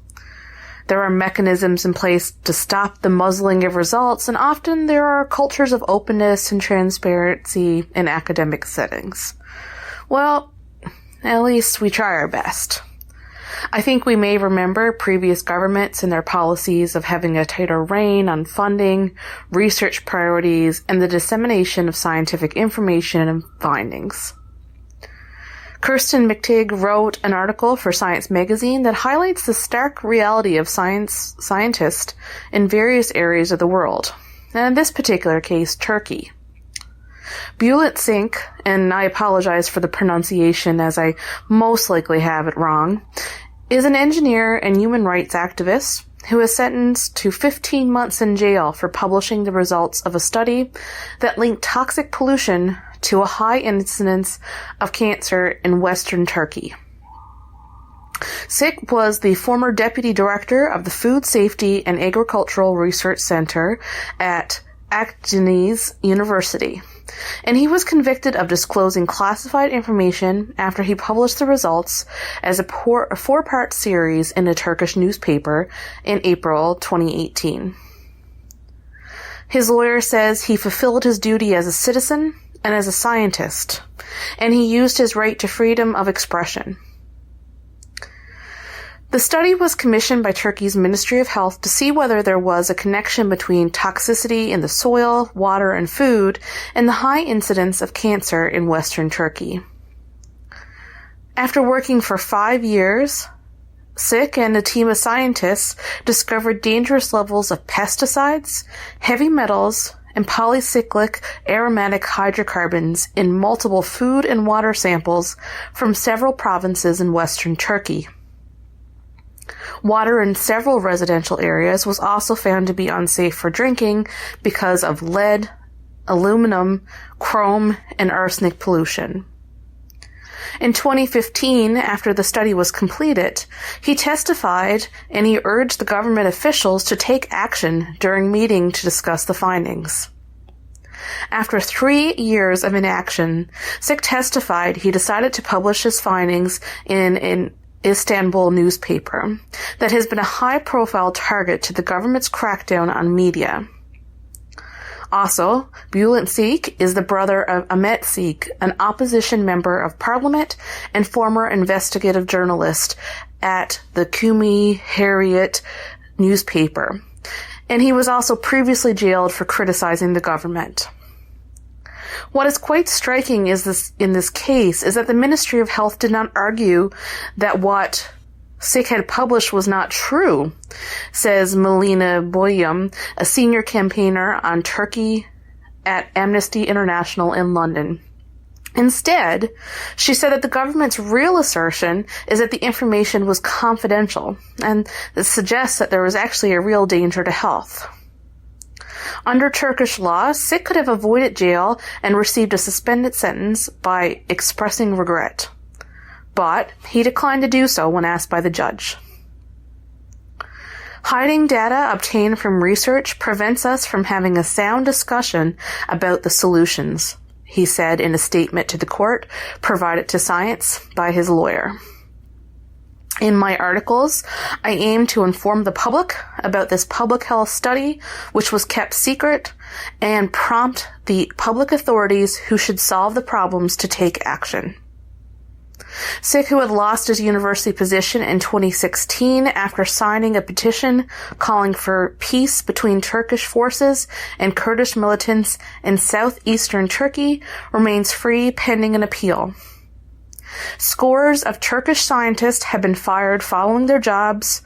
There are mechanisms in place to stop the muzzling of results, and often there are cultures of openness and transparency in academic settings. Well, at least we try our best. I think we may remember previous governments and their policies of having a tighter rein on funding, research priorities, and the dissemination of scientific information and findings. Kirsten McTigg wrote an article for Science magazine that highlights the stark reality of scientists in various areas of the world, and in this particular case, Turkey. Bulent Sink, and I apologize for the pronunciation as I most likely have it wrong, is an engineer and human rights activist who was sentenced to 15 months in jail for publishing the results of a study that linked toxic pollution to a high incidence of cancer in Western Turkey. Sik was the former deputy director of the Food Safety and Agricultural Research Center at Akdeniz University, and he was convicted of disclosing classified information after he published the results as a 4-part series in a Turkish newspaper in April 2018. His lawyer says he fulfilled his duty as a citizen and as a scientist, and he used his right to freedom of expression. The study was commissioned by Turkey's Ministry of Health to see whether there was a connection between toxicity in the soil, water, and food, and the high incidence of cancer in Western Turkey. After working for 5 years, Sik and a team of scientists discovered dangerous levels of pesticides, heavy metals, and polycyclic aromatic hydrocarbons in multiple food and water samples from several provinces in Western Turkey. Water in several residential areas was also found to be unsafe for drinking because of lead aluminum, chrome, and arsenic pollution. In 2015, after the study was completed, he testified and he urged the government officials to take action during a meeting to discuss the findings. After 3 years of inaction, Sick testified he decided to publish his findings in an Istanbul newspaper that has been a high-profile target to the government's crackdown on media. Also, Bülent Sikh is the brother of Ahmet Sikh, an opposition member of parliament and former investigative journalist at the Qumi Harriet newspaper, and he was also previously jailed for criticizing the government. What is quite striking in this case is that the Ministry of Health did not argue that what Sikh had published was not true, says Melina Boyum, a senior campaigner on Turkey at Amnesty International in London. Instead, she said that the government's real assertion is that the information was confidential, and this suggests that there was actually a real danger to health. Under Turkish law, Sikh could have avoided jail and received a suspended sentence by expressing regret. But he declined to do so when asked by the judge. Hiding data obtained from research prevents us from having a sound discussion about the solutions, he said in a statement to the court provided to Science by his lawyer. In my articles, I aim to inform the public about this public health study, which was kept secret, and prompt the public authorities who should solve the problems to take action. Sikh, who had lost his university position in 2016 after signing a petition calling for peace between Turkish forces and Kurdish militants in southeastern Turkey, remains free pending an appeal. Scores of Turkish scientists have been fired following their jobs,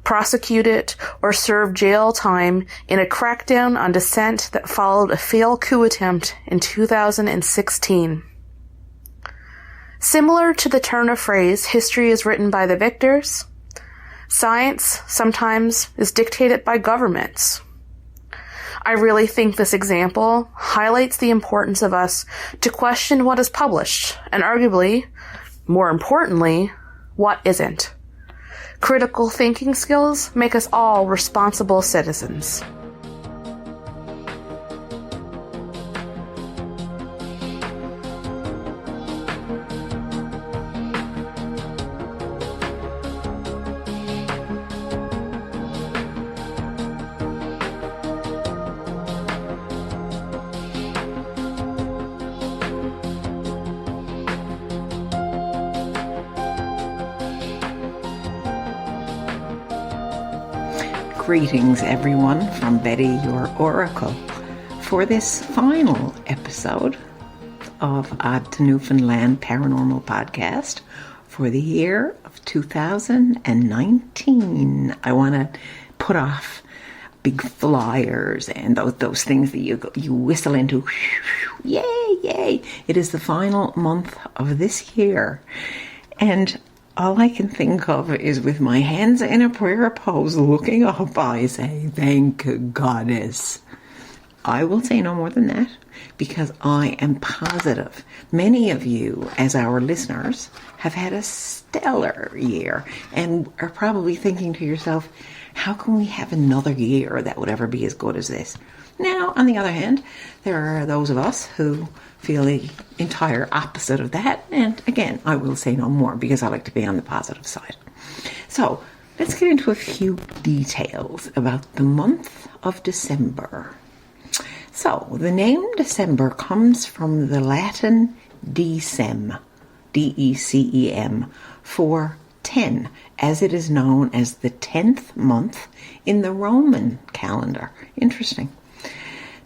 prosecuted, or served jail time in a crackdown on dissent that followed a failed coup attempt in 2016. Similar to the turn of phrase, history is written by the victors, science sometimes is dictated by governments. I really think this example highlights the importance of us to question what is published, and arguably, more importantly, what isn't. Critical thinking skills make us all responsible citizens. Greetings, everyone, from Betty, your Oracle, for this final episode of Odd to Newfoundland Paranormal Podcast for the year of 2019. I want to put off big flyers and those things that you whistle into. Yay, yay! It is the final month of this year, and all I can think of is with my hands in a prayer pose looking up, I say, thank Goddess. I will say no more than that because I am positive many of you, as our listeners, have had a stellar year and are probably thinking to yourself, how can we have another year that would ever be as good as this? Now, on the other hand, there are those of us who feel the entire opposite of that. And again, I will say no more because I like to be on the positive side. So let's get into a few details about the month of December. So the name December comes from the Latin decem, D-E-C-E-M, for 10, as it is known as the 10th month in the Roman calendar. Interesting.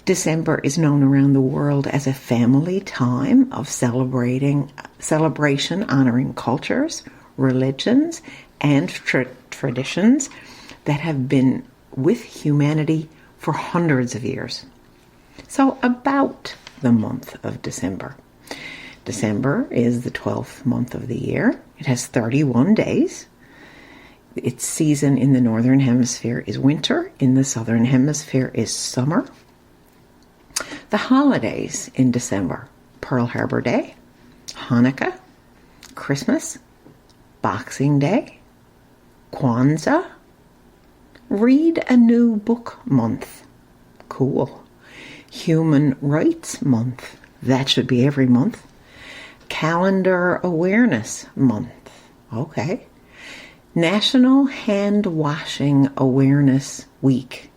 December is known around the world as a family time of celebration honoring cultures, religions, and traditions that have been with humanity for hundreds of years. So about the month of December. December is the 12th month of the year. It has 31 days. Its season in the northern hemisphere is winter. In the southern hemisphere is summer. The holidays in December: Pearl Harbor Day, Hanukkah, Christmas, Boxing Day, Kwanzaa, Read a New Book Month. Cool. Human Rights Month. That should be every month. Calendar Awareness Month. Okay. National Hand Washing Awareness Week.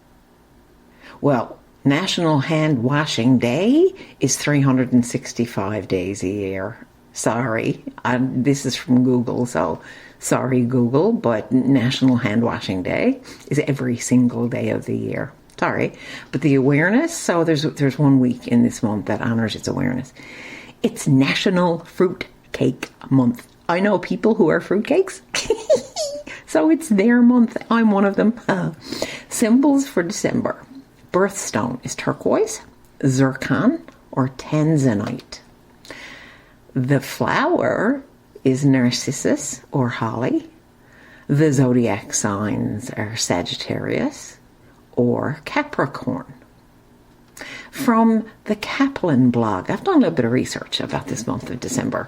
Well, National Hand Washing Day is 365 days a year. Sorry, this is from Google, so sorry Google, but National Hand Washing Day is every single day of the year. Sorry, but the awareness, so there's 1 week in this month that honors its awareness. It's National Fruit Cake Month. I know people who are fruitcakes, so it's their month. I'm one of them. Symbols for December. Birthstone is turquoise, zircon, or tanzanite. The flower is narcissus or holly. The zodiac signs are Sagittarius or Capricorn. From the Kaplan blog, I've done a little bit of research about this month of December.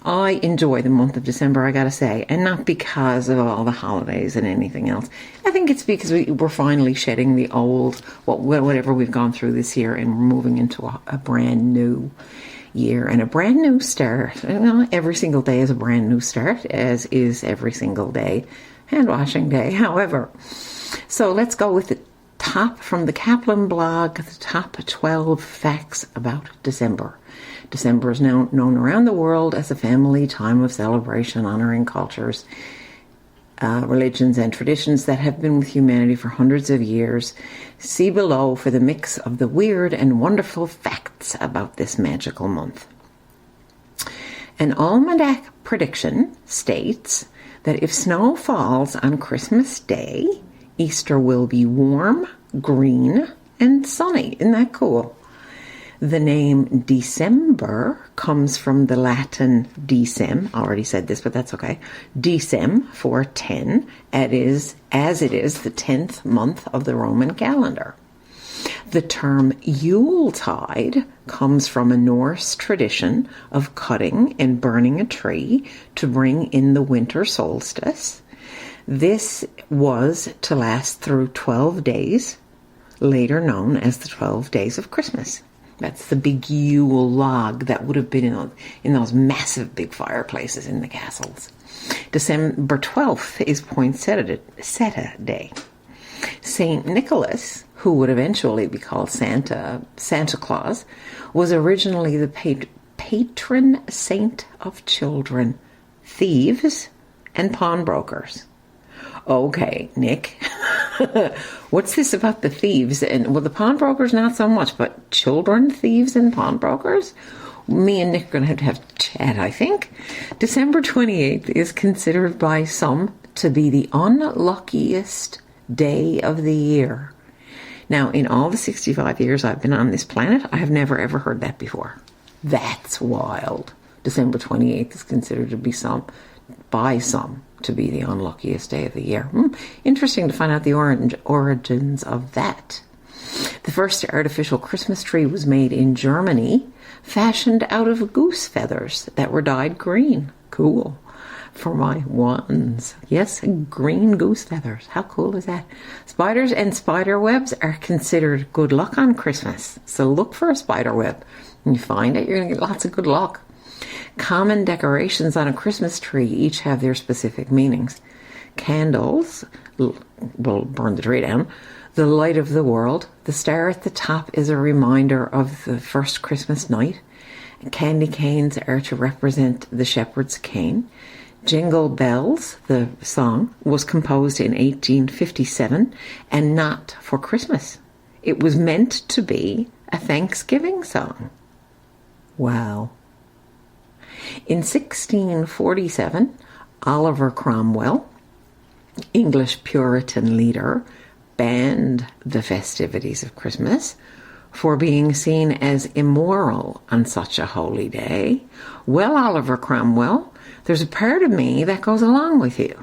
I enjoy the month of December, I gotta say, and not because of all the holidays and anything else. I think it's because we're finally shedding the old, whatever we've gone through this year, and we're moving into a brand new year and a brand new start. Every single day is a brand new start, as is every single day hand washing day. However, so let's go with the top from the Kaplan blog, the top 12 facts about December. December is now known around the world as a family time of celebration, honoring cultures, religions, and traditions that have been with humanity for hundreds of years. See below for the mix of the weird and wonderful facts about this magical month. An almanac prediction states that if snow falls on Christmas Day, Easter will be warm, green, and sunny. Isn't that cool? The name December comes from the Latin decem. I already said this, but that's okay. Decem for 10, as it is the 10th month of the Roman calendar. The term Yuletide comes from a Norse tradition of cutting and burning a tree to bring in the winter solstice. This was to last through 12 days, later known as the 12 Days of Christmas. That's the big Yule log that would have been in those massive big fireplaces in the castles. December 12th is Poinsettia Day. Saint Nicholas, who would eventually be called Santa Claus, was originally the patron saint of children, thieves, and pawnbrokers. Okay, Nick, what's this about the thieves? And well, the pawnbrokers, not so much, but children, thieves, and pawnbrokers? Me and Nick are going to have a chat, I think. December 28th is considered by some to be the unluckiest day of the year. Now, in all the 65 years I've been on this planet, I have never ever heard that before. That's wild. December 28th is considered to be by some to be the unluckiest day of the year. Interesting to find out the origins of that. The first artificial Christmas tree was made in Germany, fashioned out of goose feathers that were dyed green. Cool. For my ones. Yes, green goose feathers. How cool is that? Spiders and spider webs are considered good luck on Christmas. So look for a spider web. When you find it, you're going to get lots of good luck. Common decorations on a Christmas tree each have their specific meanings. Candles will burn the tree down. The light of the world. The star at the top is a reminder of the first Christmas night. Candy canes are to represent the shepherd's cane. Jingle Bells, the song, was composed in 1857 and not for Christmas. It was meant to be a Thanksgiving song. Wow. In 1647, Oliver Cromwell, English Puritan leader, banned the festivities of Christmas for being seen as immoral on such a holy day. Well, Oliver Cromwell, there's a part of me that goes along with you.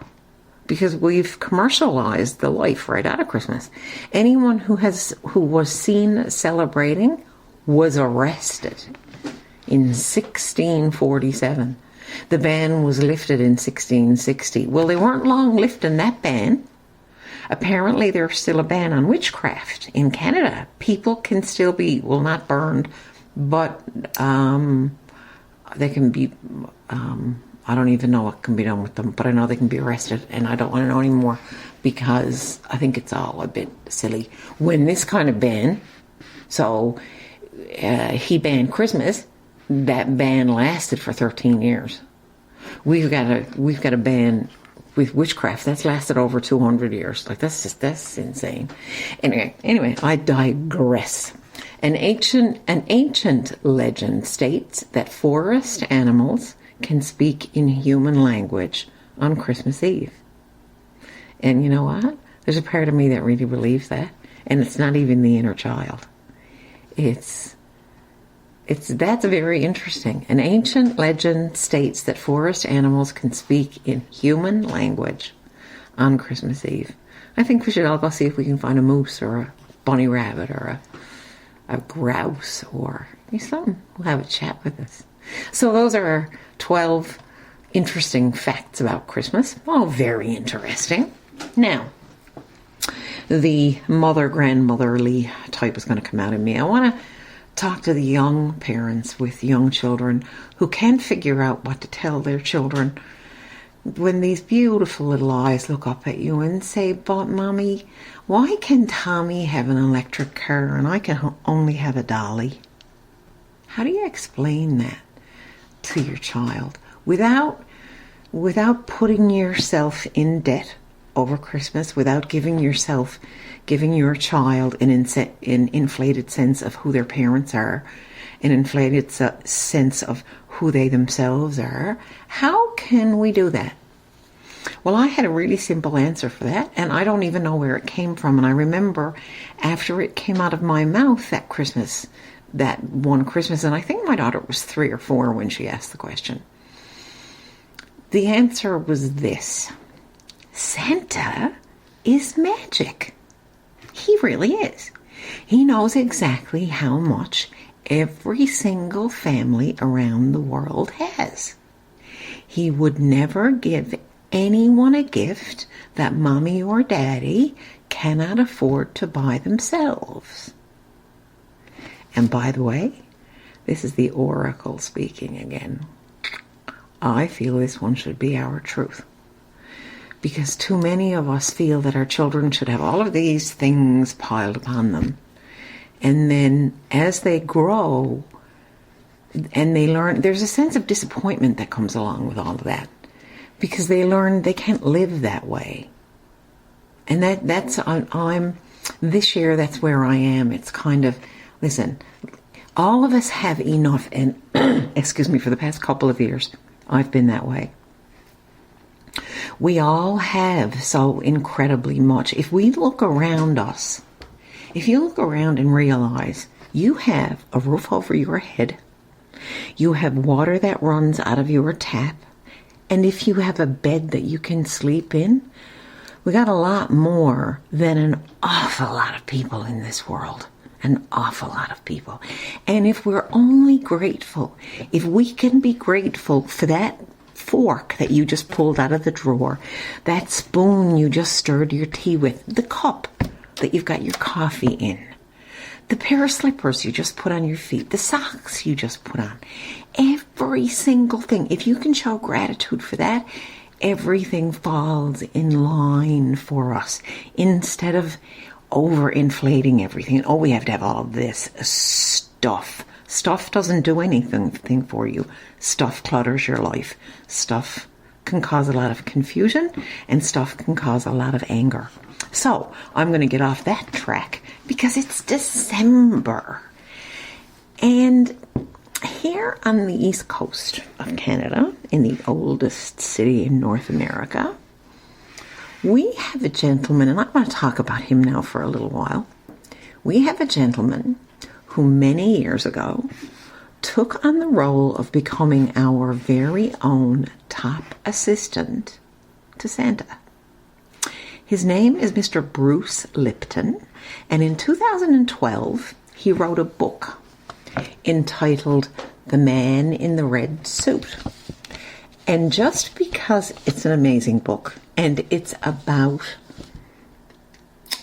because we've commercialized the life right out of Christmas. Anyone who was seen celebrating was arrested in 1647. The ban was lifted in 1660. Well, they weren't long lifting that ban. Apparently, there's still a ban on witchcraft in Canada. People can still be, well, not burned, but they can be, I don't even know what can be done with them, but I know they can be arrested, and I don't want to know anymore because I think it's all a bit silly. When this kind of ban, so he banned Christmas, that ban lasted for 13 years. We've got a ban with witchcraft that's lasted over 200 years. Like, that's insane. Anyway, I digress. An ancient legend states that forest animals can speak in human language on Christmas Eve. And you know what? There's a part of me that really believes that. And it's not even the inner child. That's very interesting. An ancient legend states that forest animals can speak in human language on Christmas Eve. I think we should all go see if we can find a moose or a bunny rabbit or a grouse or something. We'll have a chat with us. So those are our 12 interesting facts about Christmas. All very interesting. Now, the grandmotherly type is going to come out of me. I want to talk to the young parents with young children who can't figure out what to tell their children when these beautiful little eyes look up at you and say, "But Mommy, why can Tommy have an electric car and I can only have a dolly?" How do you explain that to your child without putting yourself in debt over Christmas, without giving your child an inflated sense of who their parents are, an inflated sense of who they themselves are? How can we do that? Well, I had a really simple answer for that, and I don't even know where it came from. And I remember after it came out of my mouth that one Christmas, and I think my daughter was 3 or 4 when she asked the question. The answer was this: Santa is magic. He really is. He knows exactly how much every single family around the world has. He would never give anyone a gift that Mommy or Daddy cannot afford to buy themselves. And by the way, this is the Oracle speaking again. I feel this one should be our truth. Because too many of us feel that our children should have all of these things piled upon them. And then as they grow and they learn, there's a sense of disappointment that comes along with all of that. Because they learn they can't live that way. And I'm this year, that's where I am. It's kind of, listen, all of us have enough, and excuse me, for the past couple of years, I've been that way. We all have so incredibly much. If we look around us, if you look around and realize you have a roof over your head, you have water that runs out of your tap, and if you have a bed that you can sleep in, we got a lot more than an awful lot of people in this world. An awful lot of people. And if we're only grateful, if we can be grateful for that fork that you just pulled out of the drawer, that spoon you just stirred your tea with, the cup that you've got your coffee in, the pair of slippers you just put on your feet, the socks you just put on, every single thing, if you can show gratitude for that, everything falls in line for us. Instead of overinflating everything, we have to have all of this stuff. Stuff doesn't do anything for you. Stuff clutters your life. Stuff can cause a lot of confusion, and stuff can cause a lot of anger. So I'm going to get off that track because it's December. And here on the east coast of Canada, in the oldest city in North America, we have a gentleman, and I want to talk about him now for a little while. We have a gentleman who many years ago took on the role of becoming our very own top assistant to Santa. His name is Mr. Bruce Lipton, and in 2012 he wrote a book entitled The Man in the Red Suit. And just because it's an amazing book and it's about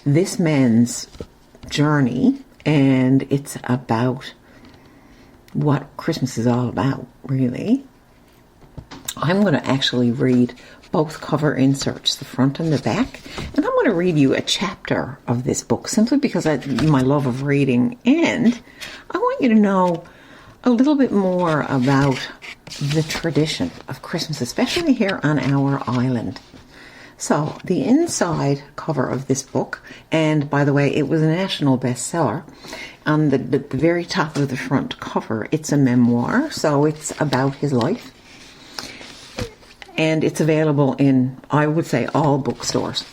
this man's journey and it's about what Christmas is all about, really, I'm going to actually read both cover inserts, the front and the back, and I'm going to read you a chapter of this book simply because my love of reading, and I want you to know a little bit more about the tradition of Christmas, especially here on our island. So, the inside cover of this book, and by the way, it was a national bestseller, on the very top of the front cover, it's a memoir, so it's about his life. And it's available in, I would say, all bookstores,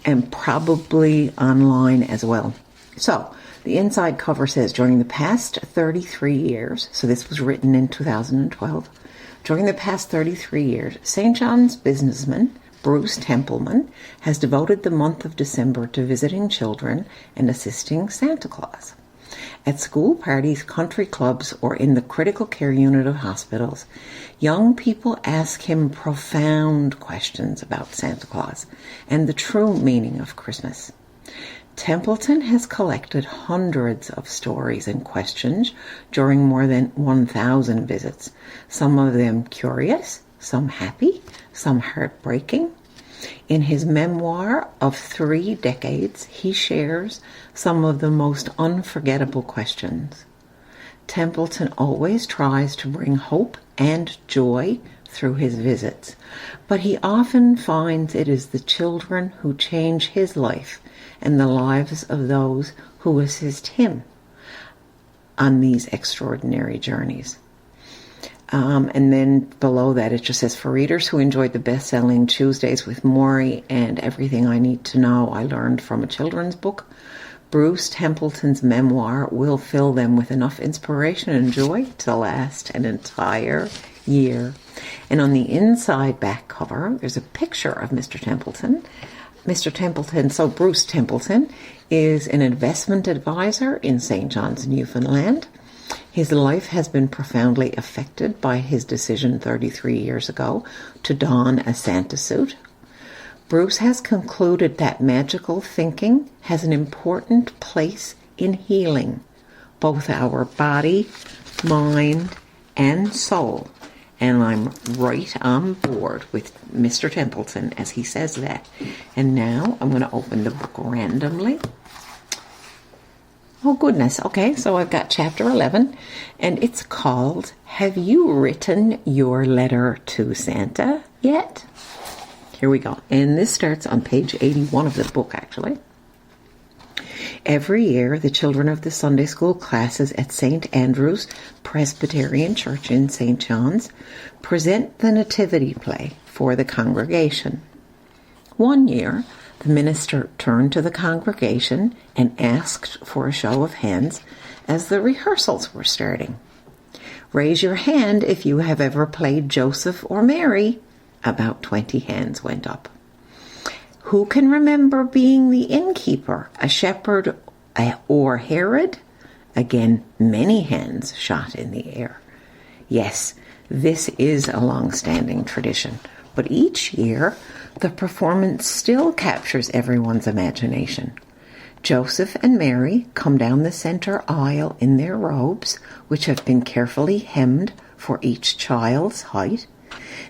and probably online as well. So, the inside cover says, during the past 33 years, so this was written in 2012, during the past 33 years, St. John's businessman Bruce Templeman has devoted the month of December to visiting children and assisting Santa Claus. At school parties, country clubs, or in the critical care unit of hospitals, young people ask him profound questions about Santa Claus and the true meaning of Christmas. Templeton has collected hundreds of stories and questions during more than 1,000 visits, some of them curious, some happy, some heartbreaking. In his memoir of 3 decades, he shares some of the most unforgettable questions. Templeton always tries to bring hope and joy through his visits, but he often finds it is the children who change his life and the lives of those who assist him on these extraordinary journeys. And then below that it just says, for readers who enjoyed the best-selling Tuesdays with Maury and Everything I Need to Know I Learned from a Children's Book, Bruce Templeton's memoir will fill them with enough inspiration and joy to last an entire year. And on the inside back cover, there's a picture of Mr. Templeton. Mr. Templeton, so Bruce Templeton, is an investment advisor in St. John's, Newfoundland. His life has been profoundly affected by his decision 33 years ago to don a Santa suit. Bruce has concluded that magical thinking has an important place in healing both our body, mind, and soul. And I'm right on board with Mr. Templeton as he says that. And now I'm going to open the book randomly. Oh, goodness. Okay, so I've got chapter 11, and it's called, Have You Written Your Letter to Santa Yet? Here we go. And this starts on page 81 of the book, actually. Every year, the children of the Sunday school classes at St. Andrew's Presbyterian Church in St. John's present the nativity play for the congregation. One year, the minister turned to the congregation and asked for a show of hands as the rehearsals were starting. Raise your hand if you have ever played Joseph or Mary. About 20 hands went up. Who can remember being the innkeeper, a shepherd, or Herod? Again, many hands shot in the air. Yes, this is a long-standing tradition, but each year the performance still captures everyone's imagination. Joseph and Mary come down the center aisle in their robes, which have been carefully hemmed for each child's height.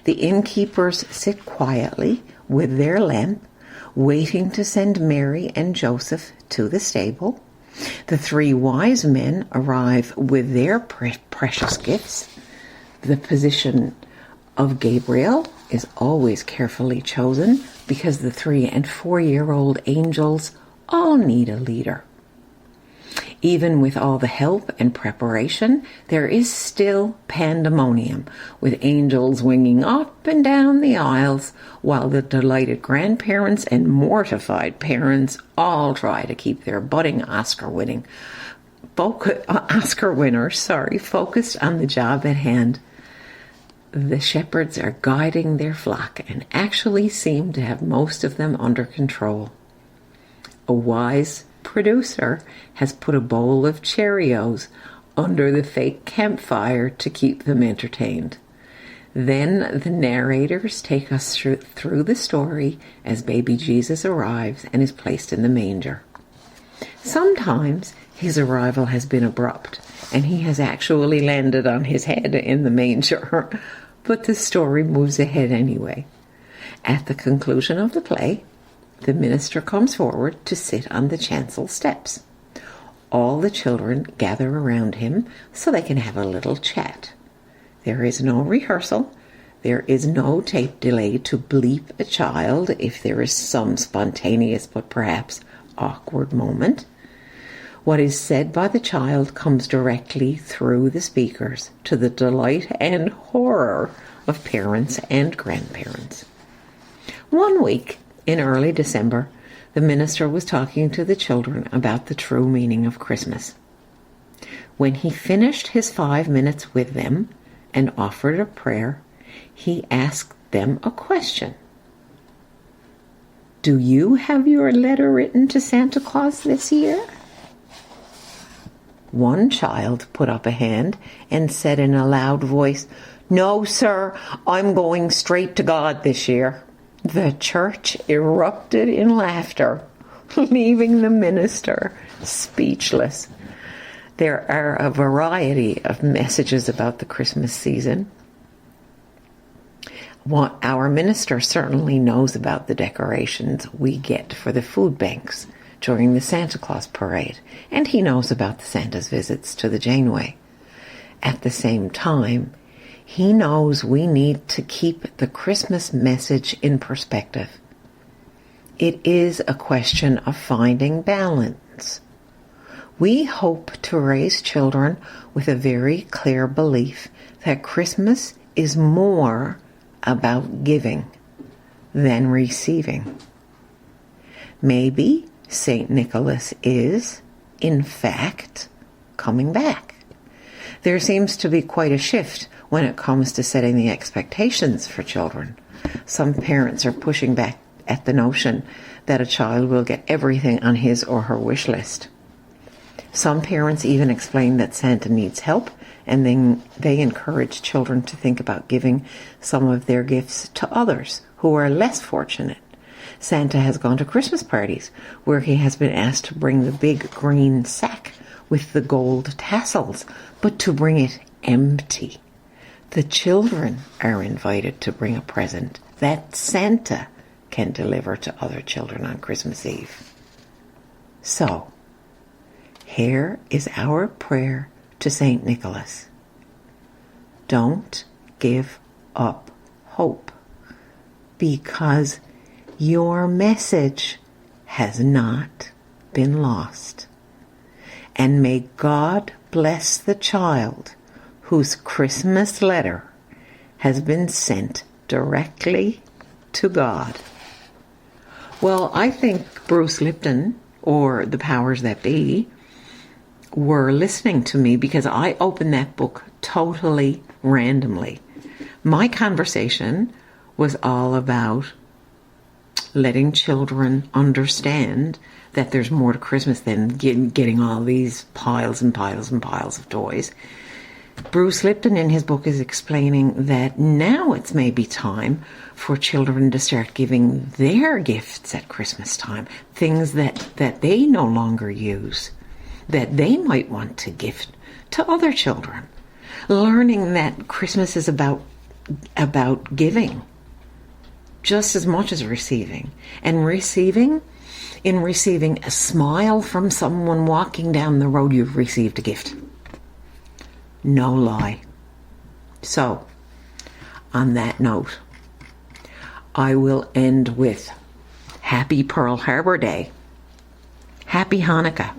The innkeepers sit quietly with their lamp, waiting to send Mary and Joseph to the stable. The 3 wise men arrive with their precious gifts. The position of Gabriel is always carefully chosen because the 3- and 4-year-old angels all need a leader. Even with all the help and preparation, there is still pandemonium, with angels winging up and down the aisles, while the delighted grandparents and mortified parents all try to keep their budding Oscar winners focused on the job at hand. the shepherds are guiding their flock and actually seem to have most of them under control. A wise producer has put a bowl of Cheerios under the fake campfire to keep them entertained. Then the narrators take us through the story as baby Jesus arrives and is placed in the manger. Sometimes his arrival has been abrupt, and he has actually landed on his head in the manger, but the story moves ahead anyway. At the conclusion of the play, the minister comes forward to sit on the chancel steps. All the children gather around him so they can have a little chat. There is no rehearsal. There is no tape delay to bleep a child if there is some spontaneous but perhaps awkward moment. What is said by the child comes directly through the speakers to the delight and horror of parents and grandparents. One week in early December, the minister was talking to the children about the true meaning of Christmas. When he finished his 5 minutes with them and offered a prayer, he asked them a question. Do you have your letter written to Santa Claus this year? One child put up a hand and said in a loud voice, No, sir, I'm going straight to God this year. The church erupted in laughter, leaving the minister speechless. There are a variety of messages about the Christmas season. Our minister certainly knows about the decorations we get for the food banks during the Santa Claus parade, and he knows about the Santa's visits to the Janeway. At the same time, he knows we need to keep the Christmas message in perspective. It is a question of finding balance. We hope to raise children with a very clear belief that Christmas is more about giving than receiving. Maybe St. Nicholas is, in fact, coming back. There seems to be quite a shift when it comes to setting the expectations for children. Some parents are pushing back at the notion that a child will get everything on his or her wish list. Some parents even explain that Santa needs help, and then they encourage children to think about giving some of their gifts to others who are less fortunate. Santa has gone to Christmas parties where he has been asked to bring the big green sack with the gold tassels, but to bring it empty. The children are invited to bring a present that Santa can deliver to other children on Christmas Eve. So, here is our prayer to St. Nicholas. Don't give up hope, because your message has not been lost. And may God bless the child whose Christmas letter has been sent directly to God. Well, I think Bruce Lipton, or the powers that be, were listening to me, because I opened that book totally randomly. My conversation was all about letting children understand that there's more to Christmas than getting all these piles and piles and piles of toys. Bruce Lipton in his book is explaining that now it's maybe time for children to start giving their gifts at Christmas time, things that they no longer use, that they might want to gift to other children. Learning that Christmas is about giving just as much as receiving. And receiving a smile from someone walking down the road, you've received a gift. No lie. So, on that note, I will end with Happy Pearl Harbor Day, Happy Hanukkah,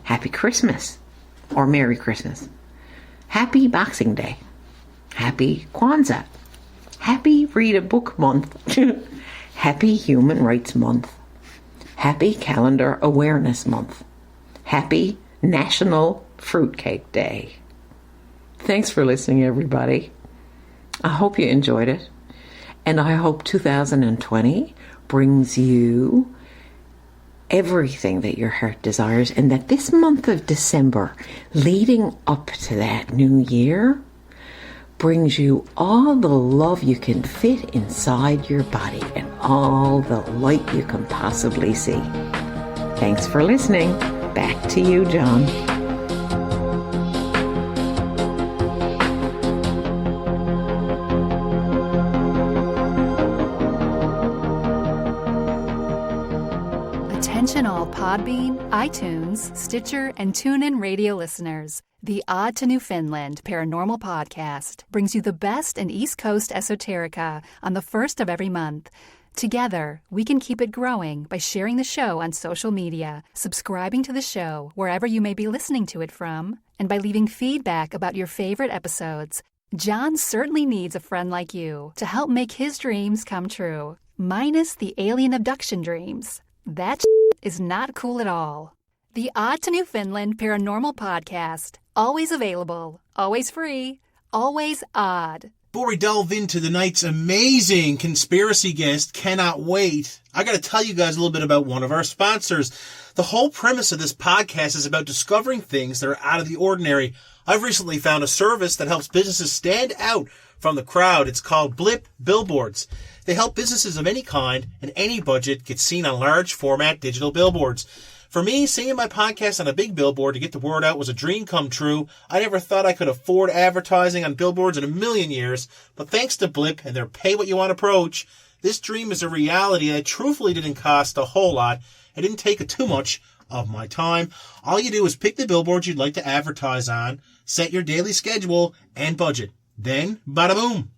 Happy Christmas, or Merry Christmas, Happy Boxing Day, Happy Kwanzaa, Happy Read a Book Month, Happy Human Rights Month, Happy Calendar Awareness Month, Happy National Fruitcake Day. Thanks for listening, everybody. I hope you enjoyed it. And I hope 2020 brings you everything that your heart desires, and that this month of December, leading up to that new year, brings you all the love you can fit inside your body and all the light you can possibly see. Thanks for listening. Back to you, John. Attention all Podbean, iTunes, Stitcher, and TuneIn radio listeners. The Odd to Newfoundland Paranormal Podcast brings you the best in East Coast esoterica on the first of every month. Together, we can keep it growing by sharing the show on social media, subscribing to the show wherever you may be listening to it from, and by leaving feedback about your favorite episodes. John certainly needs a friend like you to help make his dreams come true, minus the alien abduction dreams. That is not cool at all. The Odd to Newfoundland Paranormal Podcast. Always available, always free, always odd. Before we delve into tonight's amazing conspiracy guest, cannot wait, I got to tell you guys a little bit about one of our sponsors. The whole premise of this podcast is about discovering things that are out of the ordinary. I've recently found a service that helps businesses stand out from the crowd. It's called Blip Billboards. They help businesses of any kind and any budget get seen on large format digital billboards. For me, seeing my podcast on a big billboard to get the word out was a dream come true. I never thought I could afford advertising on billboards in a million years, but thanks to Blip and their pay what you want approach, this dream is a reality that truthfully didn't cost a whole lot. It didn't take too much of my time. All you do is pick the billboards you'd like to advertise on, set your daily schedule and budget. Then, bada boom.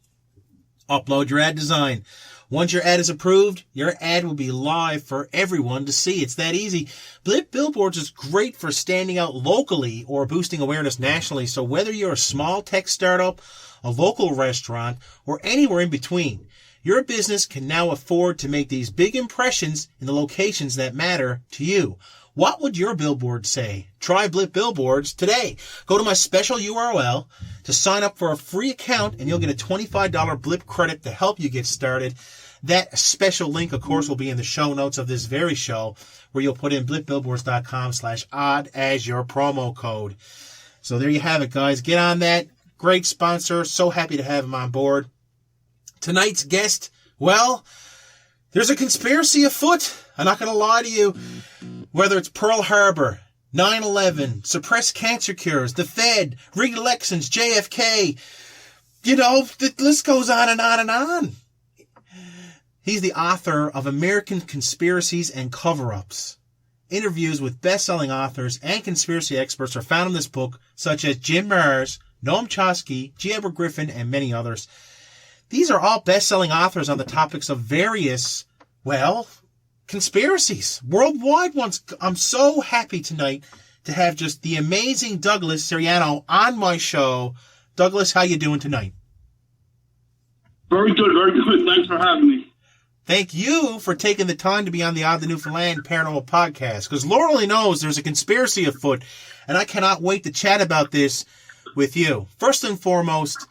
Upload your ad design. Once your ad is approved, your ad will be live for everyone to see. It's that easy. Blip Billboards is great for standing out locally or boosting awareness nationally. So whether you're a small tech startup, a local restaurant, or anywhere in between, your business can now afford to make these big impressions in the locations that matter to you. What would your billboard say? Try Blip Billboards today. Go to my special URL to sign up for a free account, and you'll get a $25 Blip credit to help you get started. That special link, of course, will be in the show notes of this very show, where you'll put in blipbillboards.com/odd as your promo code. So there you have it, guys. Get on that. Great sponsor. So happy to have him on board. Tonight's guest, well, there's a conspiracy afoot. I'm not going to lie to you. Whether it's Pearl Harbor, 9/11, suppressed cancer cures, the Fed, rigged elections, JFK, the list goes on and on and on. He's the author of American Conspiracies and Cover-Ups. Interviews with best-selling authors and conspiracy experts are found in this book, such as Jim Marrs, Noam Chomsky, G. Edward Griffin, and many others. These are all best-selling authors on the topics of various, conspiracies, worldwide ones. I'm so happy tonight to have just the amazing Douglas Cirignano on my show. Douglas, how you doing tonight? Very good, very good. Thanks for having me. Thank you for taking the time to be on the Odd to Newfoundland Paranormal Podcast, because Lord only knows there's a conspiracy afoot, and I cannot wait to chat about this with you. First and foremost,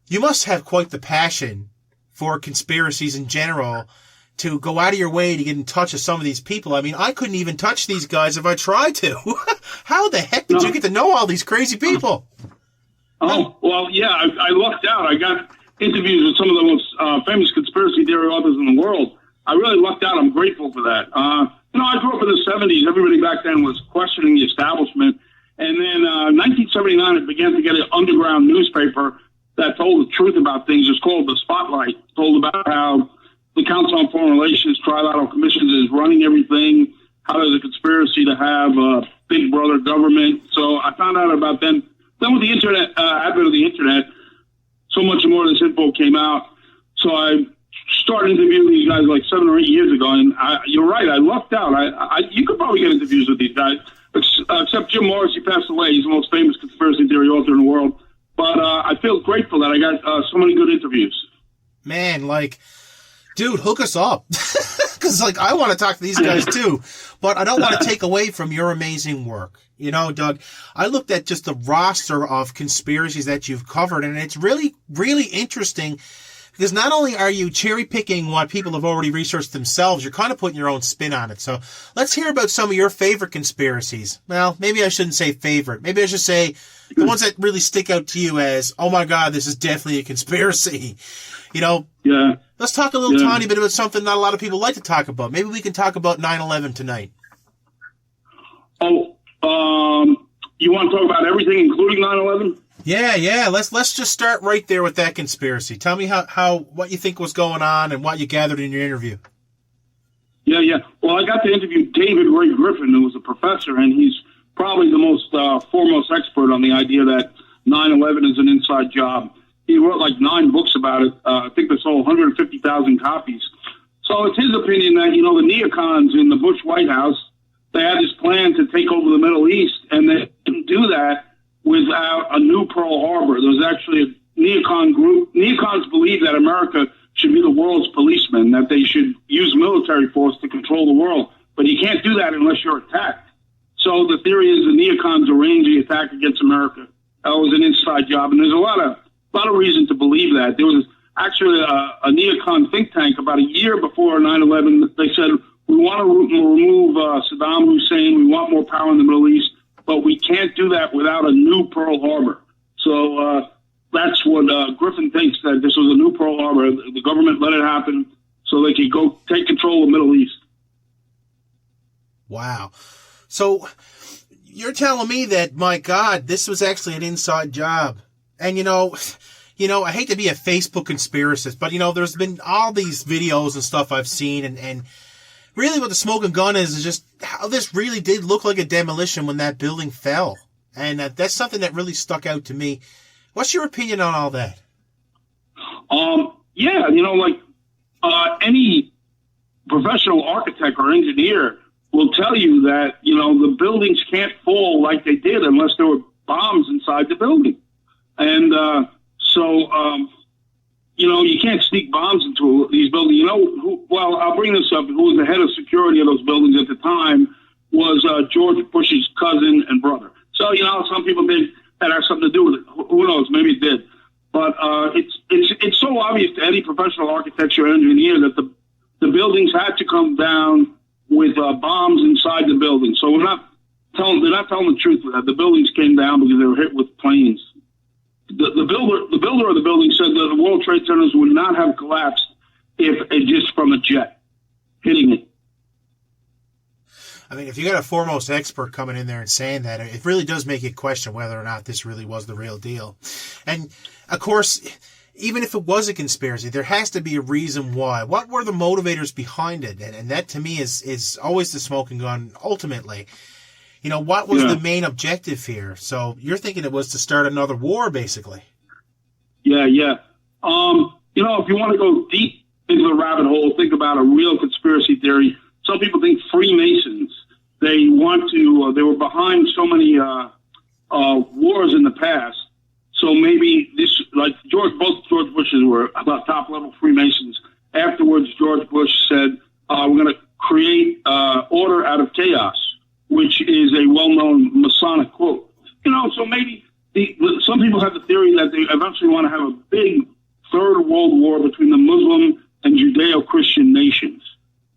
you must have quite the passion for conspiracies in general, to go out of your way to get in touch with some of these people. I mean, I couldn't even touch these guys if I tried to. How the heck did you get to know all these crazy people? Oh, well, yeah, I lucked out. I got interviews with some of the most famous conspiracy theory authors in the world. I really lucked out. I'm grateful for that. I grew up in the 70s. Everybody back then was questioning the establishment. And then 1979, I began to get an underground newspaper that told the truth about things. It's called The Spotlight. It told about how the Council on Foreign Relations, Trilateral Commissions is running everything, how there's a conspiracy to have a big brother government. So I found out about them. Then with the internet, advent of the internet, so much more of this info came out. So I started interviewing these guys like 7 or 8 years ago. And you're right, I lucked out. You could probably get interviews with these guys, except Jim Marrs. He passed away. He's the most famous conspiracy theory author in the world. But I feel grateful that I got so many good interviews. Man, Dude, hook us up. Because, like, I want to talk to these guys, too. But I don't want to take away from your amazing work. You know, Doug, I looked at just the roster of conspiracies that you've covered, and it's really, really interesting because not only are you cherry-picking what people have already researched themselves, you're kind of putting your own spin on it. So let's hear about some of your favorite conspiracies. Well, maybe I shouldn't say favorite. Maybe I should say the ones that really stick out to you as, oh, my God, this is definitely a conspiracy. You know? Yeah. Let's talk a little tiny bit about something not a lot of people like to talk about. Maybe we can talk about 9/11 tonight. Oh, you want to talk about everything, including 9/11? Yeah. Let's just start right there with that conspiracy. Tell me how what you think was going on and what you gathered in your interview. Yeah. Well, I got to interview David Ray Griffin, who was a professor, and he's probably the most foremost expert on the idea that 9/11 is an inside job. He wrote like 9 books about it. I think they sold 150,000 copies. So it's his opinion that, you know, the neocons in the Bush White House, they had this plan to take over the Middle East, and they didn't do that without a new Pearl Harbor. There was actually a neocon group. Neocons believe that America should be the world's policeman, that they should use military force to control the world. But you can't do that unless you're attacked. So the theory is the neocons arranged the attack against America. That was an inside job, and there's a lot of reason to believe that. There was actually a neocon think tank about a year before 9/11. They said, we want to remove Saddam Hussein. We want more power in the Middle East, but we can't do that without a new Pearl Harbor. So that's what Griffin thinks, that this was a new Pearl Harbor. The government let it happen so they could go take control of the Middle East. Wow. So you're telling me that, my God, this was actually an inside job. And, you know, I hate to be a Facebook conspiracist, but, you know, there's been all these videos and stuff I've seen, and really what the smoking gun is just how this really did look like a demolition when that building fell. And that's something that really stuck out to me. What's your opinion on all that? Yeah, you know, like any professional architect or engineer will tell you that, you know, the buildings can't fall like they did unless there were bombs inside the building. And you know, you can't sneak bombs into these buildings. You know, I'll bring this up. Who was the head of security of those buildings at the time was George Bush's cousin and brother. So, you know, some people think that has something to do with it. Who knows? Maybe it did. But it's so obvious to any professional architecture engineer that the buildings had to come down with bombs inside the building. So they're not telling the truth with that. The buildings came down because they were hit with planes. The builder of the building said that the World Trade Centers would not have collapsed if it just from a jet hitting it. I mean, if you got a foremost expert coming in there and saying that, it really does make you question whether or not this really was the real deal. And, of course, even if it was a conspiracy, there has to be a reason why. What were the motivators behind it? And that, to me, is always the smoking gun, ultimately. You know, what was the main objective here? So you're thinking it was to start another war, basically. Yeah. You know, if you want to go deep into the rabbit hole, think about a real conspiracy theory. Some people think Freemasons. They were behind so many wars in the past. So maybe this, like both George Bushes were about top-level Freemasons. Afterwards, George Bush said, we're going to create order out of chaos, which is a well-known Masonic quote. You know, so maybe some people have the theory that they eventually want to have a big third world war between the Muslim and Judeo-Christian nations.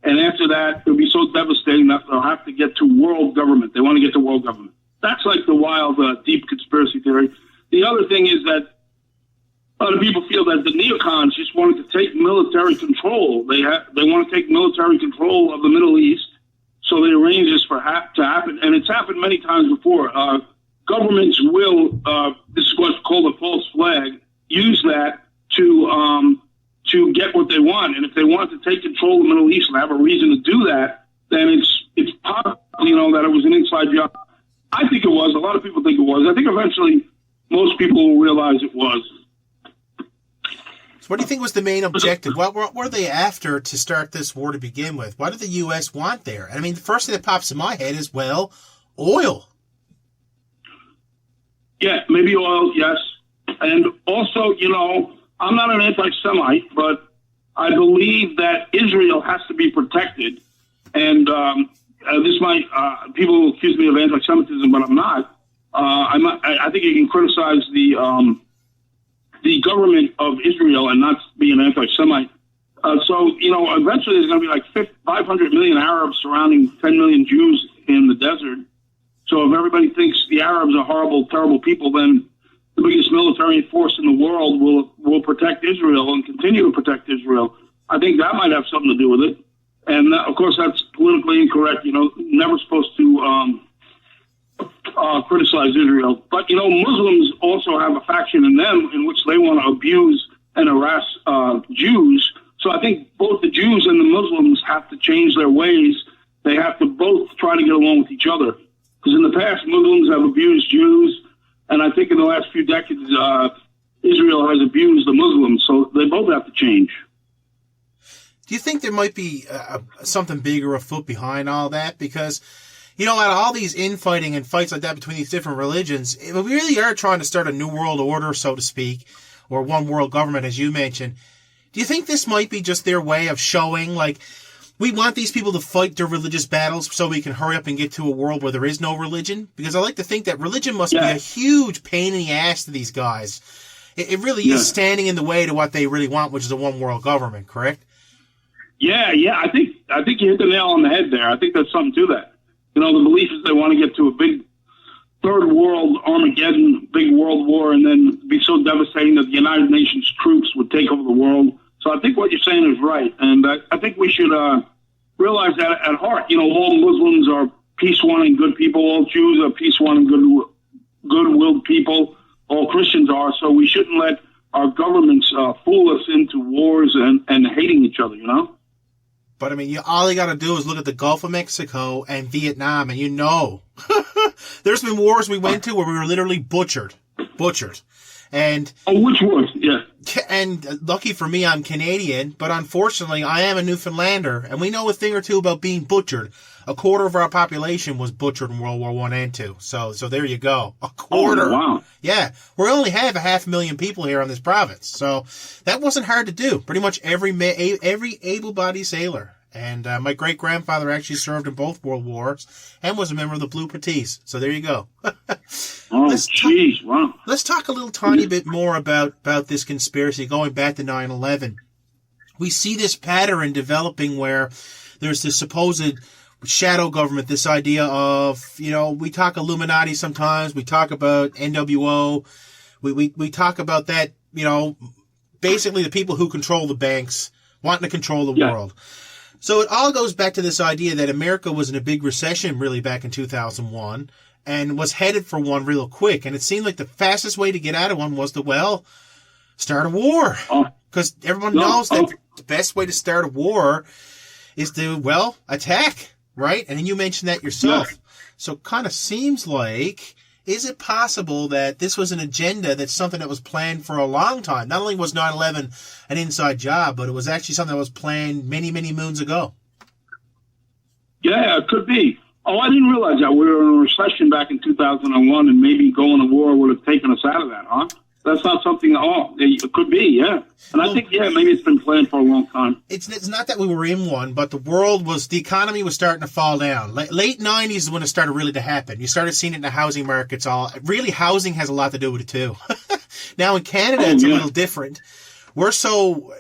And after that, it'll be so devastating that they'll have to get to world government. They want to get to world government. That's like the wild, deep conspiracy theory. The other thing is that a lot of people feel that the neocons just wanted to take military control. They want to take military control of the Middle East. So they arrange this to happen, and it's happened many times before. Governments will, this is what's called a false flag, use that to get what they want. And if they want to take control of the Middle East and have a reason to do that, then it's possible, you know, that it was an inside job. I think it was. A lot of people think it was. I think eventually most people will realize it was. So what do you think was the main objective? What were they after to start this war to begin with? What did the U.S. want there? I mean, the first thing that pops in my head is, well, oil. Yeah, maybe oil, yes. And also, you know, I'm not an anti-Semite, but I believe that Israel has to be protected. And this might, people accuse me of anti-Semitism, but I'm not. I think you can criticize the government of Israel and not be an anti-Semite. So, eventually there's going to be like 500 million Arabs surrounding 10 million Jews in the desert. So if everybody thinks the Arabs are horrible, terrible people, then the biggest military force in the world will protect Israel and continue to protect Israel. I think that might have something to do with it. And, of course, that's politically incorrect. Never supposed to criticize Israel. But, Muslims also have a faction in them in which they want to abuse and harass Jews. So I think both the Jews and the Muslims have to change their ways. They have to both try to get along with each other. Because in the past, Muslims have abused Jews, and I think in the last few decades, Israel has abused the Muslims. So they both have to change. Do you think there might be something bigger afoot behind all that? Because, out of all these infighting and fights like that between these different religions, we really are trying to start a new world order, so to speak, or one world government, as you mentioned. Do you think this might be just their way of showing, like, we want these people to fight their religious battles so we can hurry up and get to a world where there is no religion? Because I like to think that religion must be a huge pain in the ass to these guys. It really is standing in the way to what they really want, which is a one world government, correct? Yeah. I think you hit the nail on the head there. I think there's something to that. The belief is they want to get to a big third world Armageddon, big world war, and then be so devastating that the United Nations troops would take over the world. So I think what you're saying is right. And I think we should realize that at heart, all Muslims are peace-wanting good people. All Jews are peace-wanting good-willed people. All Christians are. So we shouldn't let our governments fool us into wars and hating each other, But, all you got to do is look at the Gulf of Mexico and Vietnam, and there's been wars we went to where we were literally butchered. And which wars? Yeah. And lucky for me, I'm Canadian, but unfortunately, I am a Newfoundlander, and we know a thing or two about being butchered. A quarter of our population was butchered in World War I and II. So there you go. A quarter. Oh, wow. Yeah. We only have 500,000 people here in this province. So that wasn't hard to do. Pretty much every able-bodied sailor. And my great-grandfather actually served in both World Wars and was a member of the Blue Petite. So there you go. Jeez, wow. Let's talk a little tiny bit more about this conspiracy going back to 9/11. We see this pattern developing where there's this supposed shadow government, this idea of, we talk Illuminati sometimes, we talk about NWO, we talk about that, basically the people who control the banks wanting to control the world. So it all goes back to this idea that America was in a big recession really back in 2001 and was headed for one real quick. And it seemed like the fastest way to get out of one was to, start a war. Because everyone knows that the best way to start a war is to, attack, right? And you mentioned that yourself. Yeah. So it kind of seems like, is it possible that this was an agenda that's something that was planned for a long time? Not only was 9/11 an inside job, but it was actually something that was planned many, many moons ago. Yeah, it could be. Oh, I didn't realize that. We were in a recession back in 2001, and maybe going to war would have taken us out of that, huh? That's not something, it could be, yeah. And I think, maybe it's been planned for a long time. It's not that we were in one, but the economy was starting to fall down. Late 90s is when it started really to happen. You started seeing it in the housing markets really housing has a lot to do with it too. Now in Canada, it's a little different. We're so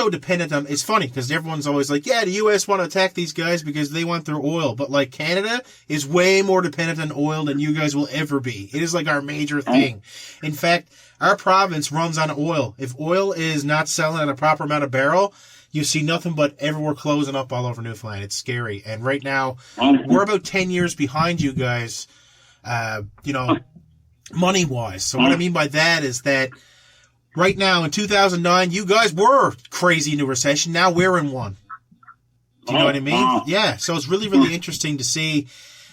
dependent on, it's funny because everyone's always like, the U.S. want to attack these guys because they want their oil. But Canada is way more dependent on oil than you guys will ever be. It is our major thing. In fact, our province runs on oil. If oil is not selling at a proper amount of barrel, you see nothing but everywhere closing up all over Newfoundland. It's scary. And right now, we're about 10 years behind you guys, money-wise. So what I mean by that is that right now, in 2009, you guys were crazy in a recession. Now we're in one. Do you know what I mean? Yeah. So it's really, really interesting to see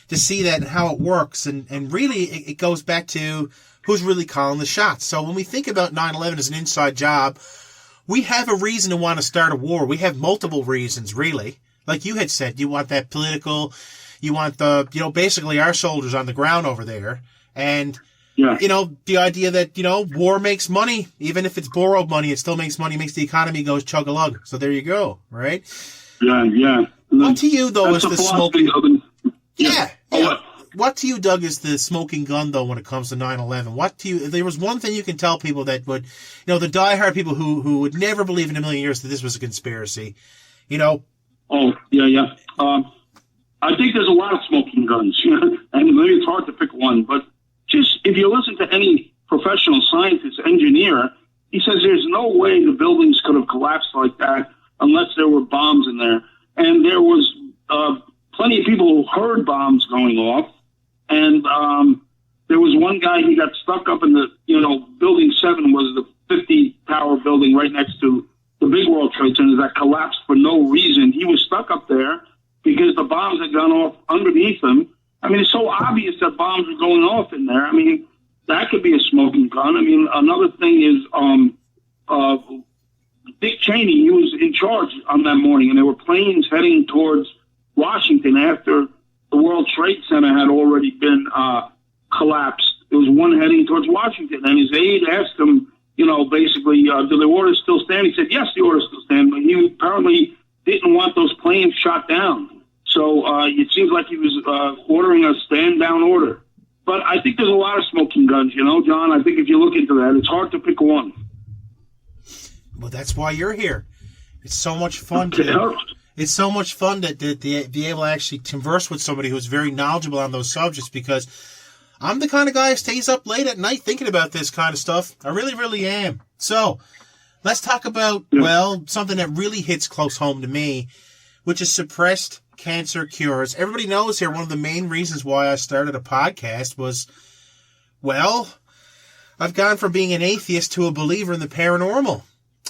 that and how it works. And really, it goes back to who's really calling the shots. So when we think about 9/11 as an inside job, we have a reason to want to start a war. We have multiple reasons, really. Like you had said, you want that political, you want basically our soldiers on the ground over there. And Yeah. The idea that, war makes money. Even if it's borrowed money, it still makes money, makes the economy go chug-a-lug. So there you go, right? Yeah. What to you, though, is the smoking... Yeah. What to you, Doug, is the smoking gun, though, when it comes to 9/11? What to you... If there was one thing you can tell people that would... the diehard people who would never believe in a million years that this was a conspiracy, Oh, yeah. I think there's a lot of smoking guns, and maybe it's hard to pick one, but just if you listen to any professional scientist, engineer, he says there's no way the buildings could have collapsed like that unless there were bombs in there. And there was plenty of people who heard bombs going off, and there was one guy who got stuck up in the, Building 7 was the 50-tower building right next to the big World Trade Center that collapsed for no reason. He was stuck up there because the bombs had gone off underneath him. I mean, it's so obvious that bombs were going off in there. I mean, that could be a smoking gun. I mean, another thing is Dick Cheney, he was in charge on that morning, and there were planes heading towards Washington after the World Trade Center had already been collapsed. There was one heading towards Washington, and his aide asked him, basically, do the orders still stand? He said, yes, the orders still stand, but he apparently didn't want those planes shot down. So it seems like he was ordering a stand-down order. But I think there's a lot of smoking guns, John. I think if you look into that, it's hard to pick one. Well, that's why you're here. It's so much fun It's so much fun to be able to actually converse with somebody who's very knowledgeable on those subjects, because I'm the kind of guy who stays up late at night thinking about this kind of stuff. I really, really am. So let's talk about, something that really hits close home to me, which is suppressed cancer cures. Everybody knows here one of the main reasons why I started a podcast was, I've gone from being an atheist to a believer in the paranormal.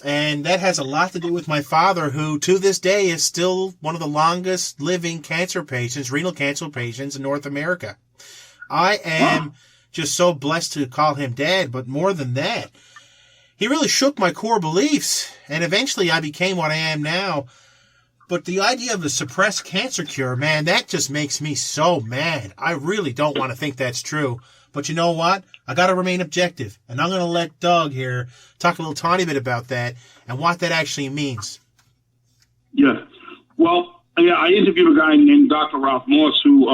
And that has a lot to do with my father, who to this day is still one of the longest living renal cancer patients in North America. I am just so blessed to call him dad, but more than that, he really shook my core beliefs, and eventually I became what I am now. But the idea of a suppressed cancer cure, man, that just makes me so mad. I really don't want to think that's true. But you know what? I got to remain objective, and I'm going to let Doug here talk a little tiny bit about that and what that actually means. Yeah. Well, I interviewed a guy named Dr. Ralph Moss, who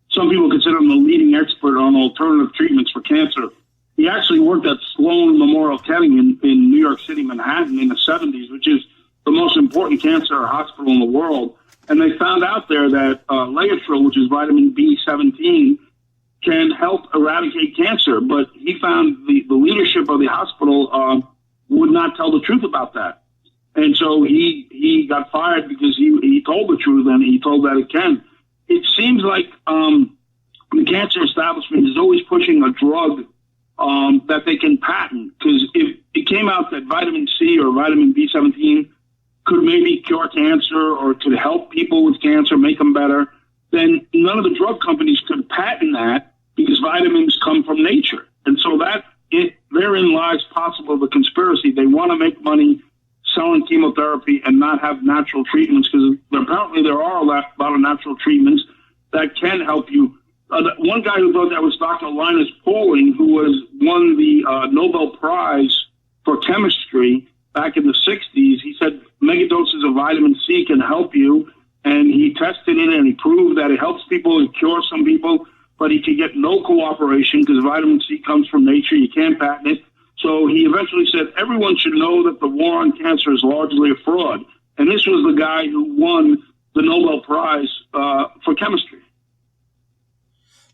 some people consider him the leading expert on alternative treatments for cancer. He actually worked at Sloan Memorial Kettering in New York City, Manhattan in the 70s, which is the most important cancer hospital in the world. And they found out there that Lair, which is vitamin B17, can help eradicate cancer. But he found the leadership of the hospital would not tell the truth about that. And so he got fired because he told the truth, and he told that it can. It seems like the cancer establishment is always pushing a drug that they can patent, because if it came out that vitamin C or vitamin B17 could maybe cure cancer or could help people with cancer, make them better, then none of the drug companies could patent that, because vitamins come from nature. And so therein lies possible the conspiracy. They want to make money selling chemotherapy and not have natural treatments, because apparently there are a lot of natural treatments that can help you. One guy who thought that was Dr. Linus Pauling, who won the Nobel Prize for chemistry back in the 60s. He said megadoses of vitamin C can help you, and he tested it and he proved that it helps people and cures some people, but he could get no cooperation because vitamin C comes from nature. You can't patent it. So he eventually said everyone should know that the war on cancer is largely a fraud. And this was the guy who won the Nobel Prize for chemistry.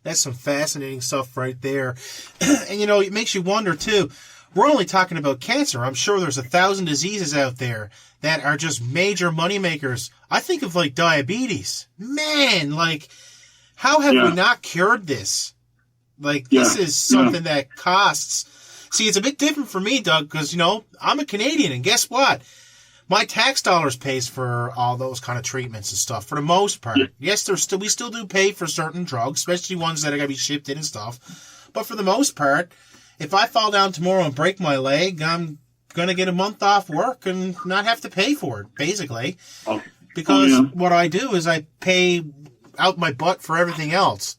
That's some fascinating stuff right there. And, it makes you wonder, too. We're only talking about cancer. I'm sure there's 1,000 diseases out there that are just major moneymakers. I think of, diabetes. Man, how have we not cured this? This is something that costs. See, it's a bit different for me, Doug, because, I'm a Canadian, and guess what? My tax dollars pays for all those kind of treatments and stuff, for the most part. Yes, we still do pay for certain drugs, especially ones that are going to be shipped in and stuff. But for the most part, if I fall down tomorrow and break my leg, I'm going to get a month off work and not have to pay for it, basically. Because what I do is I pay out my butt for everything else.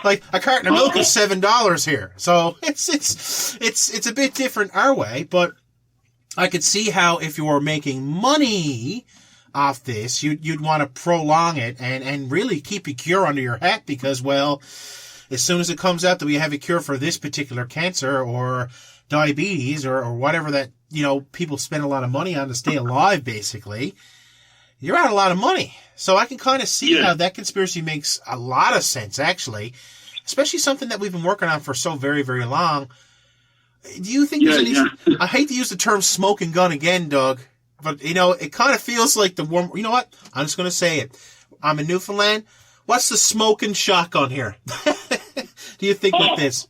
like a carton of milk is $7 here. So it's a bit different our way, but I could see how if you were making money off this, you'd want to prolong it and really keep a cure under your hat because, well, as soon as it comes out that we have a cure for this particular cancer or diabetes or whatever that, people spend a lot of money on to stay alive, basically, you're out a lot of money. So I can kind of see how that conspiracy makes a lot of sense, actually, especially something that we've been working on for so very, very long. Do you think there's any... I hate to use the term smoking gun again, Doug, but, it kind of feels like the warm... You know what? I'm just going to say it. I'm in Newfoundland. What's the smoking shotgun here? Do you think with this?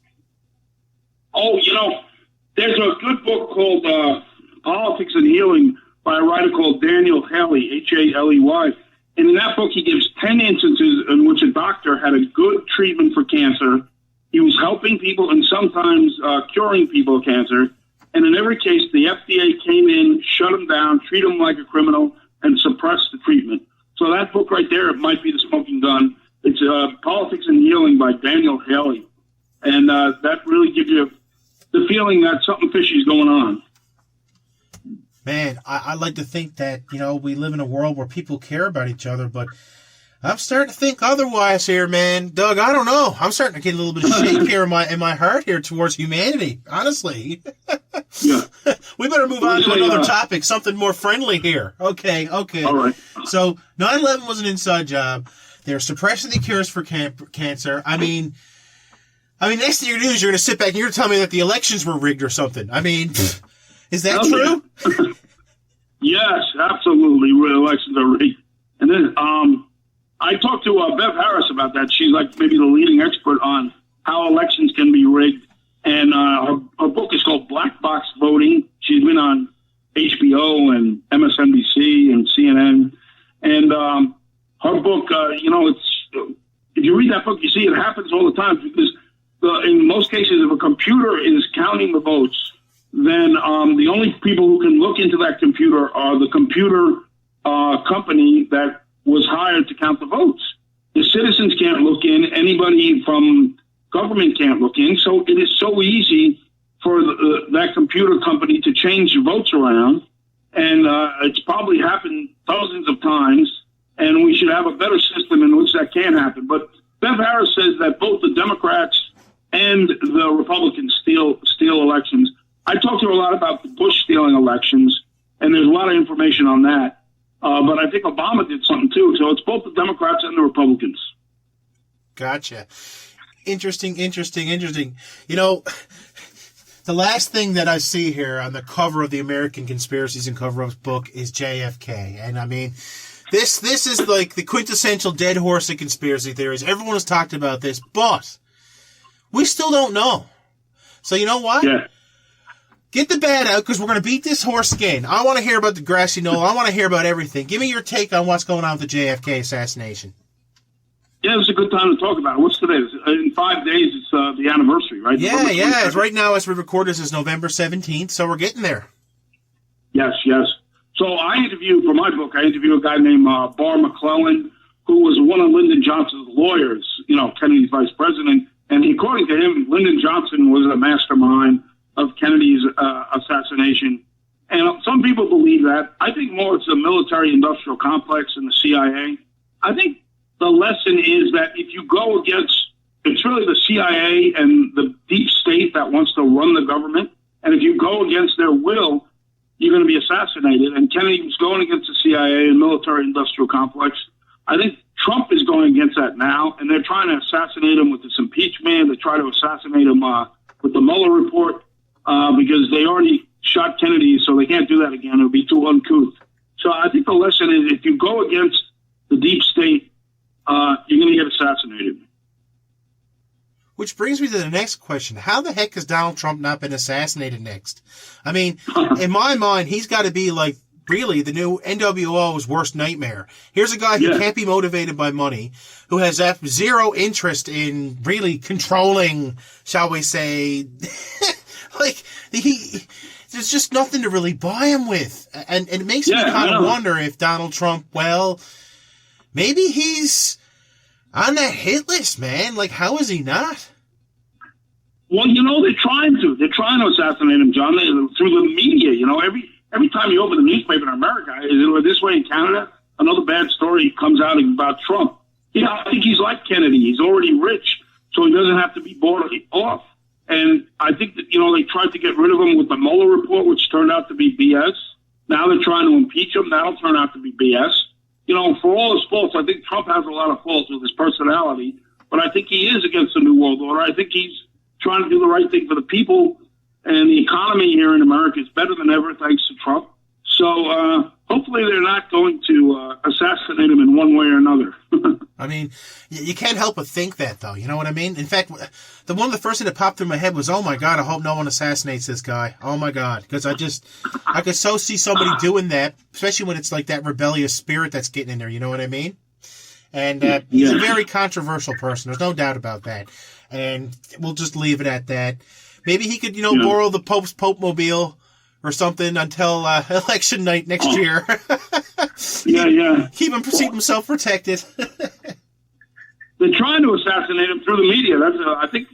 Oh, there's a good book called Politics and Healing by a writer called Daniel Haley, Haley. And in that book, he gives 10 instances in which a doctor had a good treatment for cancer. He was helping people and sometimes curing people of cancer. And in every case, the FDA came in, shut him down, treat him like a criminal, and suppressed the treatment. So that book right there, it might be the smoking gun. It's Politics and Healing by Daniel Haley. And that really gives you the feeling that something fishy is going on. Man, I like to think that, we live in a world where people care about each other, but I'm starting to think otherwise here, man. Doug, I don't know. I'm starting to get a little bit of shake here in my heart here towards humanity, honestly. Yeah. We better move on to another topic, something more friendly here. Okay. All right. So 9/11 was an inside job. They're suppressing the cures for cancer. I mean, next thing you're going to do is you're going to sit back and you're going to tell me that the elections were rigged or something. I mean, is that true? Yes, absolutely. Elections are rigged. And then I talked to Bev Harris about that. She's like maybe the leading expert on how elections can be rigged. And her book is called Black Box Voting. She's been on HBO and MSNBC and CNN. And her book, it's if you read that book, you see it happens all the time because in most cases, if a computer is counting the votes, then the only people who can look into that computer are the computer company that was hired to count the votes. The citizens can't look in. Anybody from government can't look in. So it is so easy for that computer company to change votes around. And it's probably happened dozens of times. And we should have a better system in which that can happen. But Bev Harris says that both the Democrats and the Republicans steal elections. I talked to her a lot about the Bush stealing elections, and there's a lot of information on that. But I think Obama did something too. So it's both the Democrats and the Republicans. Gotcha. Interesting. The last thing that I see here on the cover of the American Conspiracies and Cover-Ups book is JFK. And I mean, this is like the quintessential dead horse of conspiracy theories. Everyone has talked about this, but we still don't know. So you know what? Yeah. Get the bat out because we're going to beat this horse again. I want to hear about the grassy knoll. I want to hear about everything. Give me your take on what's going on with the JFK assassination. Yeah, it's a good time to talk about it. What's today? In 5 days, it's the anniversary, right? Yeah. Right now, as we record, this is November 17th, so we're getting there. Yes. So I interviewed, for my book, a guy named Barr McClellan, who was one of Lyndon Johnson's lawyers, Kennedy's vice president. And according to him, Lyndon Johnson was a mastermind of Kennedy's assassination. And some people believe that. I think more it's the military-industrial complex and the CIA. I think the lesson is that if you go against, it's really the CIA and the deep state that wants to run the government. And if you go against their will, you're going to be assassinated. And Kennedy was going against the CIA and military-industrial complex. I think Trump is going against that now, and they're trying to assassinate him with this impeachment. They try to assassinate him with the Mueller report because they already shot Kennedy, so they can't do that again. It would be too uncouth. So I think the lesson is if you go against the deep state, you're going to get assassinated. Which brings me to the next question. How the heck has Donald Trump not been assassinated next? I mean, in my mind, he's got to be like really the new NWO's worst nightmare. Here's a guy who can't be motivated by money, who has zero interest in really controlling, shall we say, there's just nothing to really buy him with. And it makes me kind of wonder if Donald Trump, well, maybe he's On that hit list, man. Like, how is he not? Well, they're trying to. They're trying to assassinate him, John, through the media. Every time you open the newspaper in America, this way in Canada, another bad story comes out about Trump. I think he's like Kennedy. He's already rich, so he doesn't have to be bought off. And I think that, they tried to get rid of him with the Mueller report, which turned out to be BS. Now they're trying to impeach him. That'll turn out to be BS. For all his faults, I think Trump has a lot of faults with his personality, but I think he is against the New World Order. I think he's trying to do the right thing for the people, and the economy here in America is better than ever thanks to Trump. So hopefully they're not going to assassinate him in one way or another. I mean, you can't help but think that, though. You know what I mean? In fact, one of the first thing that popped through my head was, oh, my God, I hope no one assassinates this guy. Oh, my God. Because I could so see somebody doing that, especially when it's like that rebellious spirit that's getting in there. You know what I mean? And he's a very controversial person. There's no doubt about that. And we'll just leave it at that. Maybe he could, borrow the Pope's Pope-mobile or something until election night next year. Keep himself protected. They're trying to assassinate him through the media. I think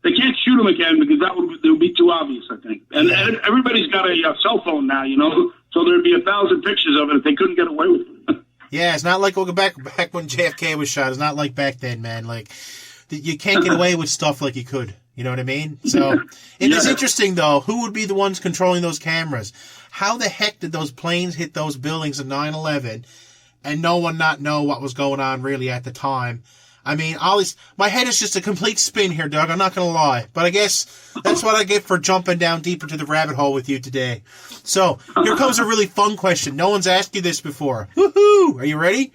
they can't shoot him again because that would be too obvious, I think. And everybody's got a cell phone now, so there'd be 1,000 pictures of it if they couldn't get away with it. Yeah, it's not like back when JFK was shot. It's not like back then, man. Like, you can't get away with stuff like you could. You know what I mean? So, it is interesting, though. Who would be the ones controlling those cameras? How the heck did those planes hit those buildings in 9/11 and no one not know what was going on really at the time? I mean, my head is just a complete spin here, Doug. I'm not going to lie. But I guess that's what I get for jumping down deeper to the rabbit hole with you today. So, here comes a really fun question. No one's asked you this before. Woohoo! Are you ready?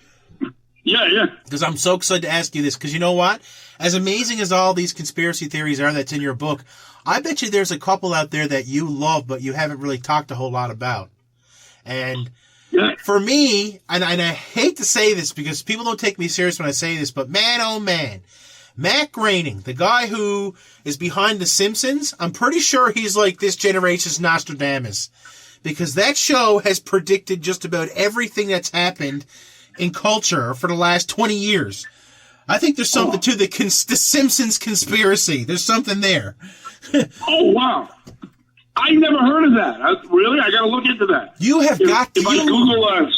Yeah. Because I'm so excited to ask you this. Because you know what? As amazing as all these conspiracy theories are that's in your book, I bet you there's a couple out there that you love, but you haven't really talked a whole lot about. And for me, and I hate to say this because people don't take me serious when I say this, but man, oh man, Matt Groening, the guy who is behind The Simpsons, I'm pretty sure he's like this generation's Nostradamus. Because that show has predicted just about everything that's happened in culture for the last 20 years. I think there's something to the Simpsons conspiracy. There's something there. Oh, wow. I never heard of that. Really? I got to look into that. You have got to. If I Google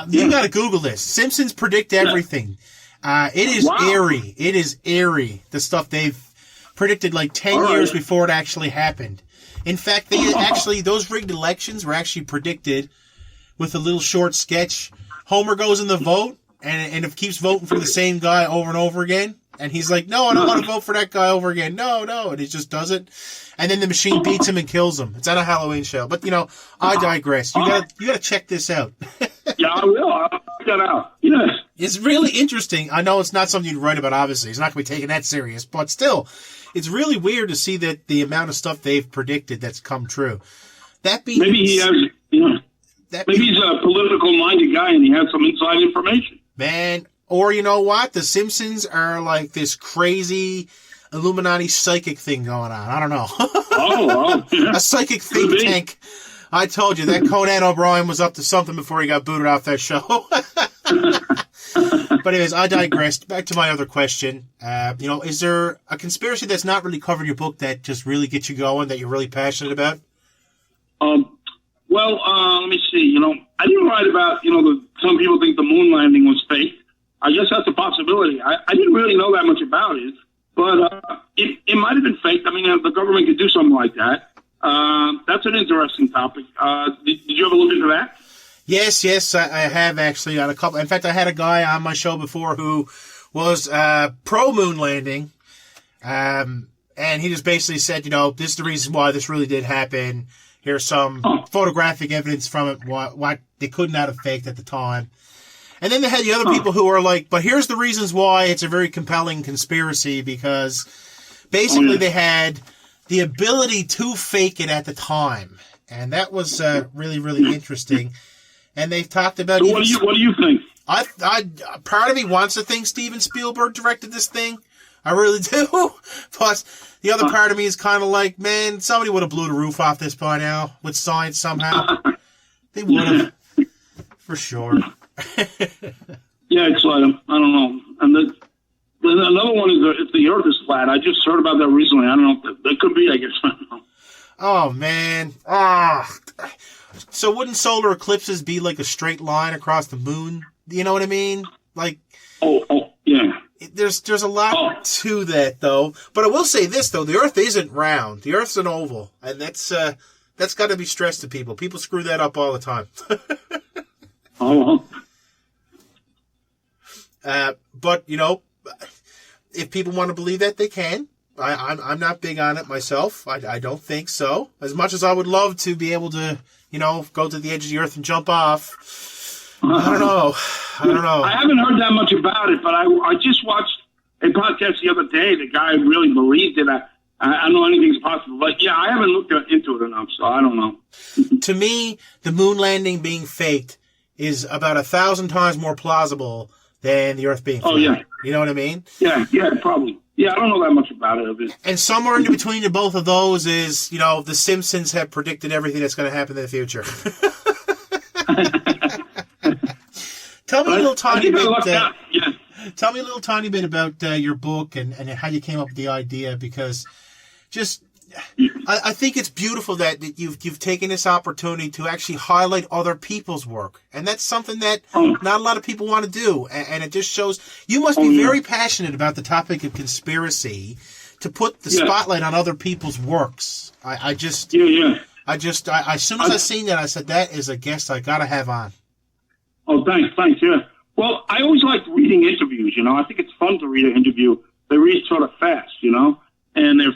you got to Google this. Simpsons predict everything. It is eerie. It is eerie. The stuff they've predicted like 10 years before it actually happened. In fact, those rigged elections were actually predicted with a little short sketch. Homer goes in the vote. And it keeps voting for the same guy over and over again. And he's like, no, I don't want to vote for that guy over again. No. And he just does it. And then the machine beats him and kills him. It's on a Halloween show. But, I digress. You gotta check this out. Yeah, I will. I'll check that out. Yes. It's really interesting. I know it's not something you'd write about, obviously. It's not going to be taken that serious. But still, it's really weird to see that the amount of stuff they've predicted that's come true. That being... Maybe he has... Maybe he's a political-minded guy and he has some inside information. Man, or you know what? The Simpsons are like this crazy Illuminati psychic thing going on. I don't know. A psychic think tank. I told you that Conan O'Brien was up to something before he got booted off that show. But anyways, I digressed. Back to my other question. Is there a conspiracy that's not really covered in your book that just really gets you going, that you're really passionate about? Let me see. I didn't write about, some people think the moon landing was fake. I guess that's a possibility. I didn't really know that much about it, but it might have been fake. I mean, the government could do something like that. That's an interesting topic. Did you ever look into that? Yes, I have actually on a couple. In fact, I had a guy on my show before who was pro moon landing, and he just basically said, this is the reason why this really did happen. Here's some photographic evidence from it, what they could not have faked at the time. And then they had the other people who are like, but here's the reasons why it's a very compelling conspiracy, because basically they had the ability to fake it at the time. And that was really, really interesting. And they've talked about... So what do you think? Part of me wants to think Steven Spielberg directed this thing. I really do. But the other part of me is kind of like, man, somebody would have blew the roof off this by now with science somehow. They would have. For sure. Yeah, it's like, I don't know. And Then another one is if the Earth is flat. I just heard about that recently. I don't know. That could be, I guess. I don't know. Oh, man. So wouldn't solar eclipses be like a straight line across the moon? You know what I mean? Like, yeah. There's a lot to that, though. But I will say this, though. The Earth isn't round. The Earth's an oval. And that's got to be stressed to people. People screw that up all the time. But, you know, if people want to believe that, they can. I'm not big on it myself. I don't think so. As much as I would love to be able to, you know, go to the edge of the Earth and jump off, I don't know. I haven't heard that much about it, but I just watched a podcast the other day. The guy really believed it. I don't know anything's possible. But, yeah, I haven't looked into it enough, so I don't know. To me, the moon landing being faked is about 1,000 times more plausible than the Earth being flat. Yeah. You know what I mean? Yeah, probably. Yeah, I don't know that much about it. And somewhere in between the both of those is, you know, the Simpsons have predicted everything that's going to happen in the future. Tell me a little tiny bit about your book and how you came up with the idea, because just I think it's beautiful that you've taken this opportunity to actually highlight other people's work, and that's something that not a lot of people want to do, and it just shows you must be very passionate about the topic of conspiracy to put the spotlight on other people's works. As soon as I seen that, I said that is a guest I gotta have on. Oh, thanks, yeah. Well, I always like reading interviews, you know. I think it's fun to read an interview. They read sort of fast, you know, and they're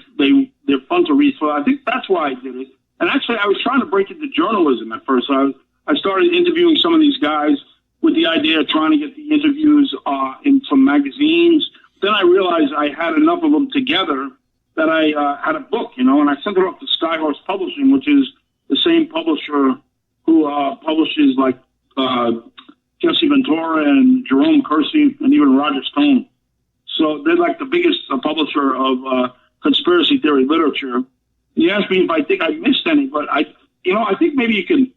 fun to read. So I think that's why I did it. And actually, I was trying to break into journalism at first. I started interviewing some of these guys with the idea of trying to get the interviews in some magazines. Then I realized I had enough of them together that I had a book, you know, and I sent it off to Skyhorse Publishing, which is the same publisher who publishes like Jesse Ventura and Jerome Kersey and even Roger Stone. So they're like the biggest publisher of conspiracy theory literature. He asked me if I think I missed any, but I think maybe you can.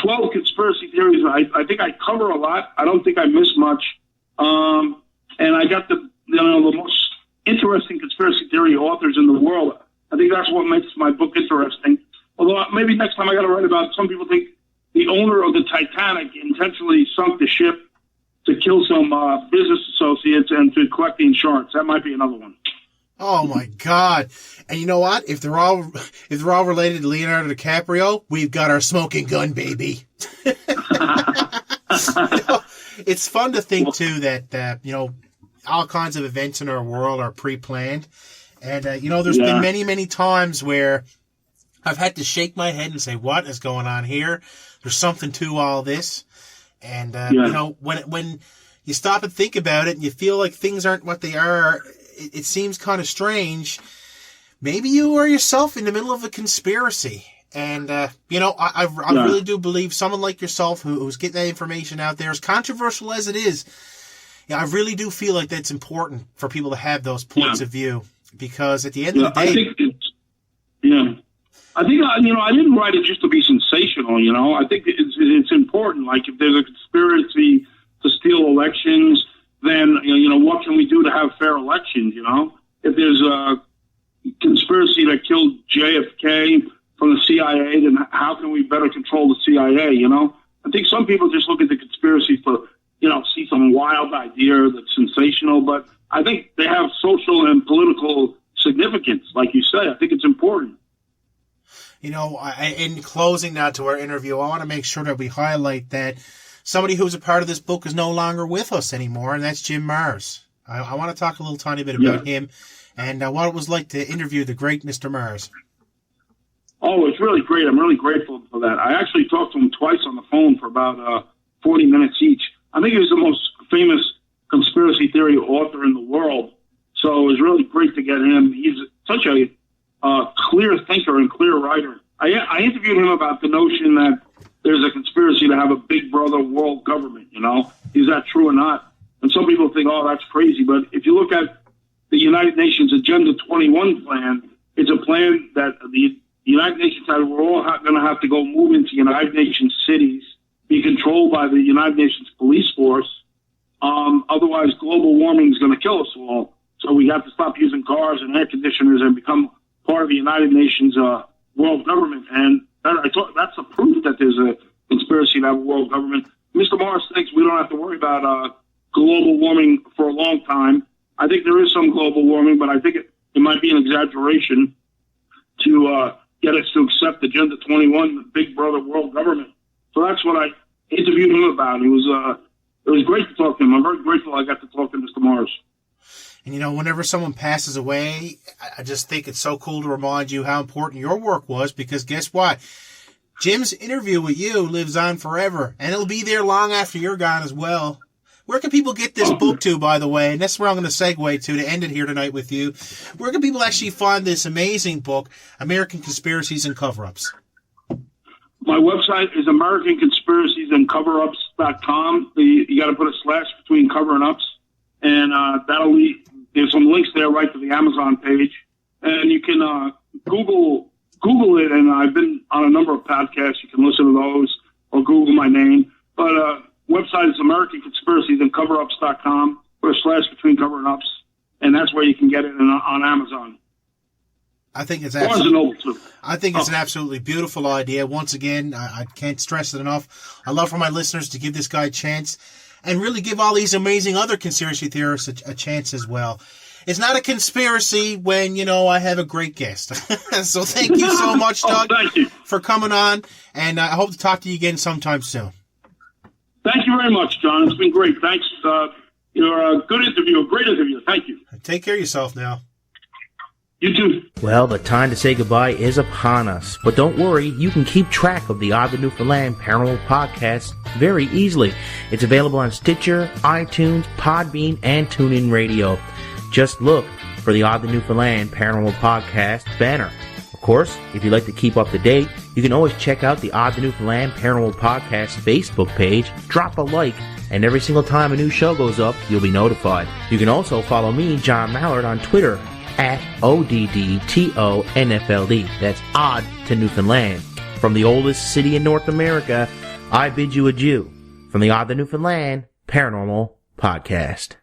12 conspiracy theories. I think I cover a lot. I don't think I miss much. And I got the most interesting conspiracy theory authors in the world. I think that's what makes my book interesting. Although maybe next time I got to write about. Some people think the owner of the Titanic intentionally sunk the ship to kill some business associates and to collect the insurance. That might be another one. Oh my God! And you know what? If they're all related to Leonardo DiCaprio, we've got our smoking gun, baby. It's fun to think too that all kinds of events in our world are pre-planned, and there's been many times where I've had to shake my head and say, "What is going on here?" There's something to all this, and when you stop and think about it, and you feel like things aren't what they are. It seems kind of strange. Maybe you are yourself in the middle of a conspiracy. And, I really do believe someone like yourself who's getting that information out there, as controversial as it is, I really do feel like that's important for people to have those points of view. Because at the end of the day... I didn't write it just to be sensational, you know. I think it's important. Like, if there's a conspiracy to steal elections... then, what can we do to have fair elections, you know? If there's a conspiracy that killed JFK from the CIA, then how can we better control the CIA, you know? I think some people just look at the conspiracy for, see some wild idea that's sensational, but I think they have social and political significance, like you say. I think it's important. In closing now to our interview, I want to make sure that we highlight that somebody who's a part of this book is no longer with us anymore, and that's Jim Marrs. I want to talk a little tiny bit about him and what it was like to interview the great Mr. Marrs. Oh, it's really great. I'm really grateful for that. I actually talked to him twice on the phone for about 40 minutes each. I think he was the most famous conspiracy theory author in the world, so it was really great to get him. He's such a clear thinker and clear writer. I interviewed him about the notion that there's a conspiracy to have a big brother world government, you know? Is that true or not? And some people think, oh, that's crazy. But if you look at the United Nations Agenda 21 plan, it's a plan that the United Nations said we're all going to have to go move into United Nations cities, be controlled by the United Nations police force, Otherwise, global warming is going to kill us all. So we have to stop using cars and air conditioners and become part of the United Nations world government. And that's a proof that there's a conspiracy to have a world government. Mr. Morris thinks we don't have to worry about global warming for a long time. I think there is some global warming, but I think it might be an exaggeration to get us to accept Agenda 21, the big brother world government. So that's what I interviewed him about. It was great to talk to him. I'm very grateful I got to talk to Mr. Morris. And, whenever someone passes away, I just think it's so cool to remind you how important your work was, because guess what? Jim's interview with you lives on forever, and it'll be there long after you're gone as well. Where can people get this book to, by the way? And that's where I'm going to segue to end it here tonight with you. Where can people actually find this amazing book, American Conspiracies and Cover-Ups? My website is AmericanConspiraciesandCoverups.com. You got to put a slash between cover and ups, and there's some links there right to the Amazon page. And you can Google it, and I've been on a number of podcasts. You can listen to those or Google my name. But website is AmericanConspiraciesandCoverups.com. Put a slash between cover and ups, and that's where you can get it on Amazon. I think it's Barnes and Noble too. I think it's an absolutely beautiful idea. Once again, I can't stress it enough. I love for my listeners to give this guy a chance and really give all these amazing other conspiracy theorists a chance as well. It's not a conspiracy when, I have a great guest. So thank you so much, Doug, thank you for coming on, and I hope to talk to you again sometime soon. Thank you very much, John. It's been great. Thanks. You're a good interview, a great interview. Thank you. Take care of yourself now. You too. Well, the time to say goodbye is upon us. But don't worry, you can keep track of the Odd the Newfoundland Paranormal Podcast very easily. It's available on Stitcher, iTunes, Podbean, and TuneIn Radio. Just look for the Odd the Newfoundland Paranormal Podcast banner. Of course, if you'd like to keep up to date, you can always check out the Odd the Newfoundland Paranormal Podcast Facebook page, drop a like, and every single time a new show goes up, you'll be notified. You can also follow me, John Mallard, on Twitter at ODDTONFLD. That's Odd to Newfoundland. From the oldest city in North America, I bid you adieu from the Odd the Newfoundland Paranormal Podcast.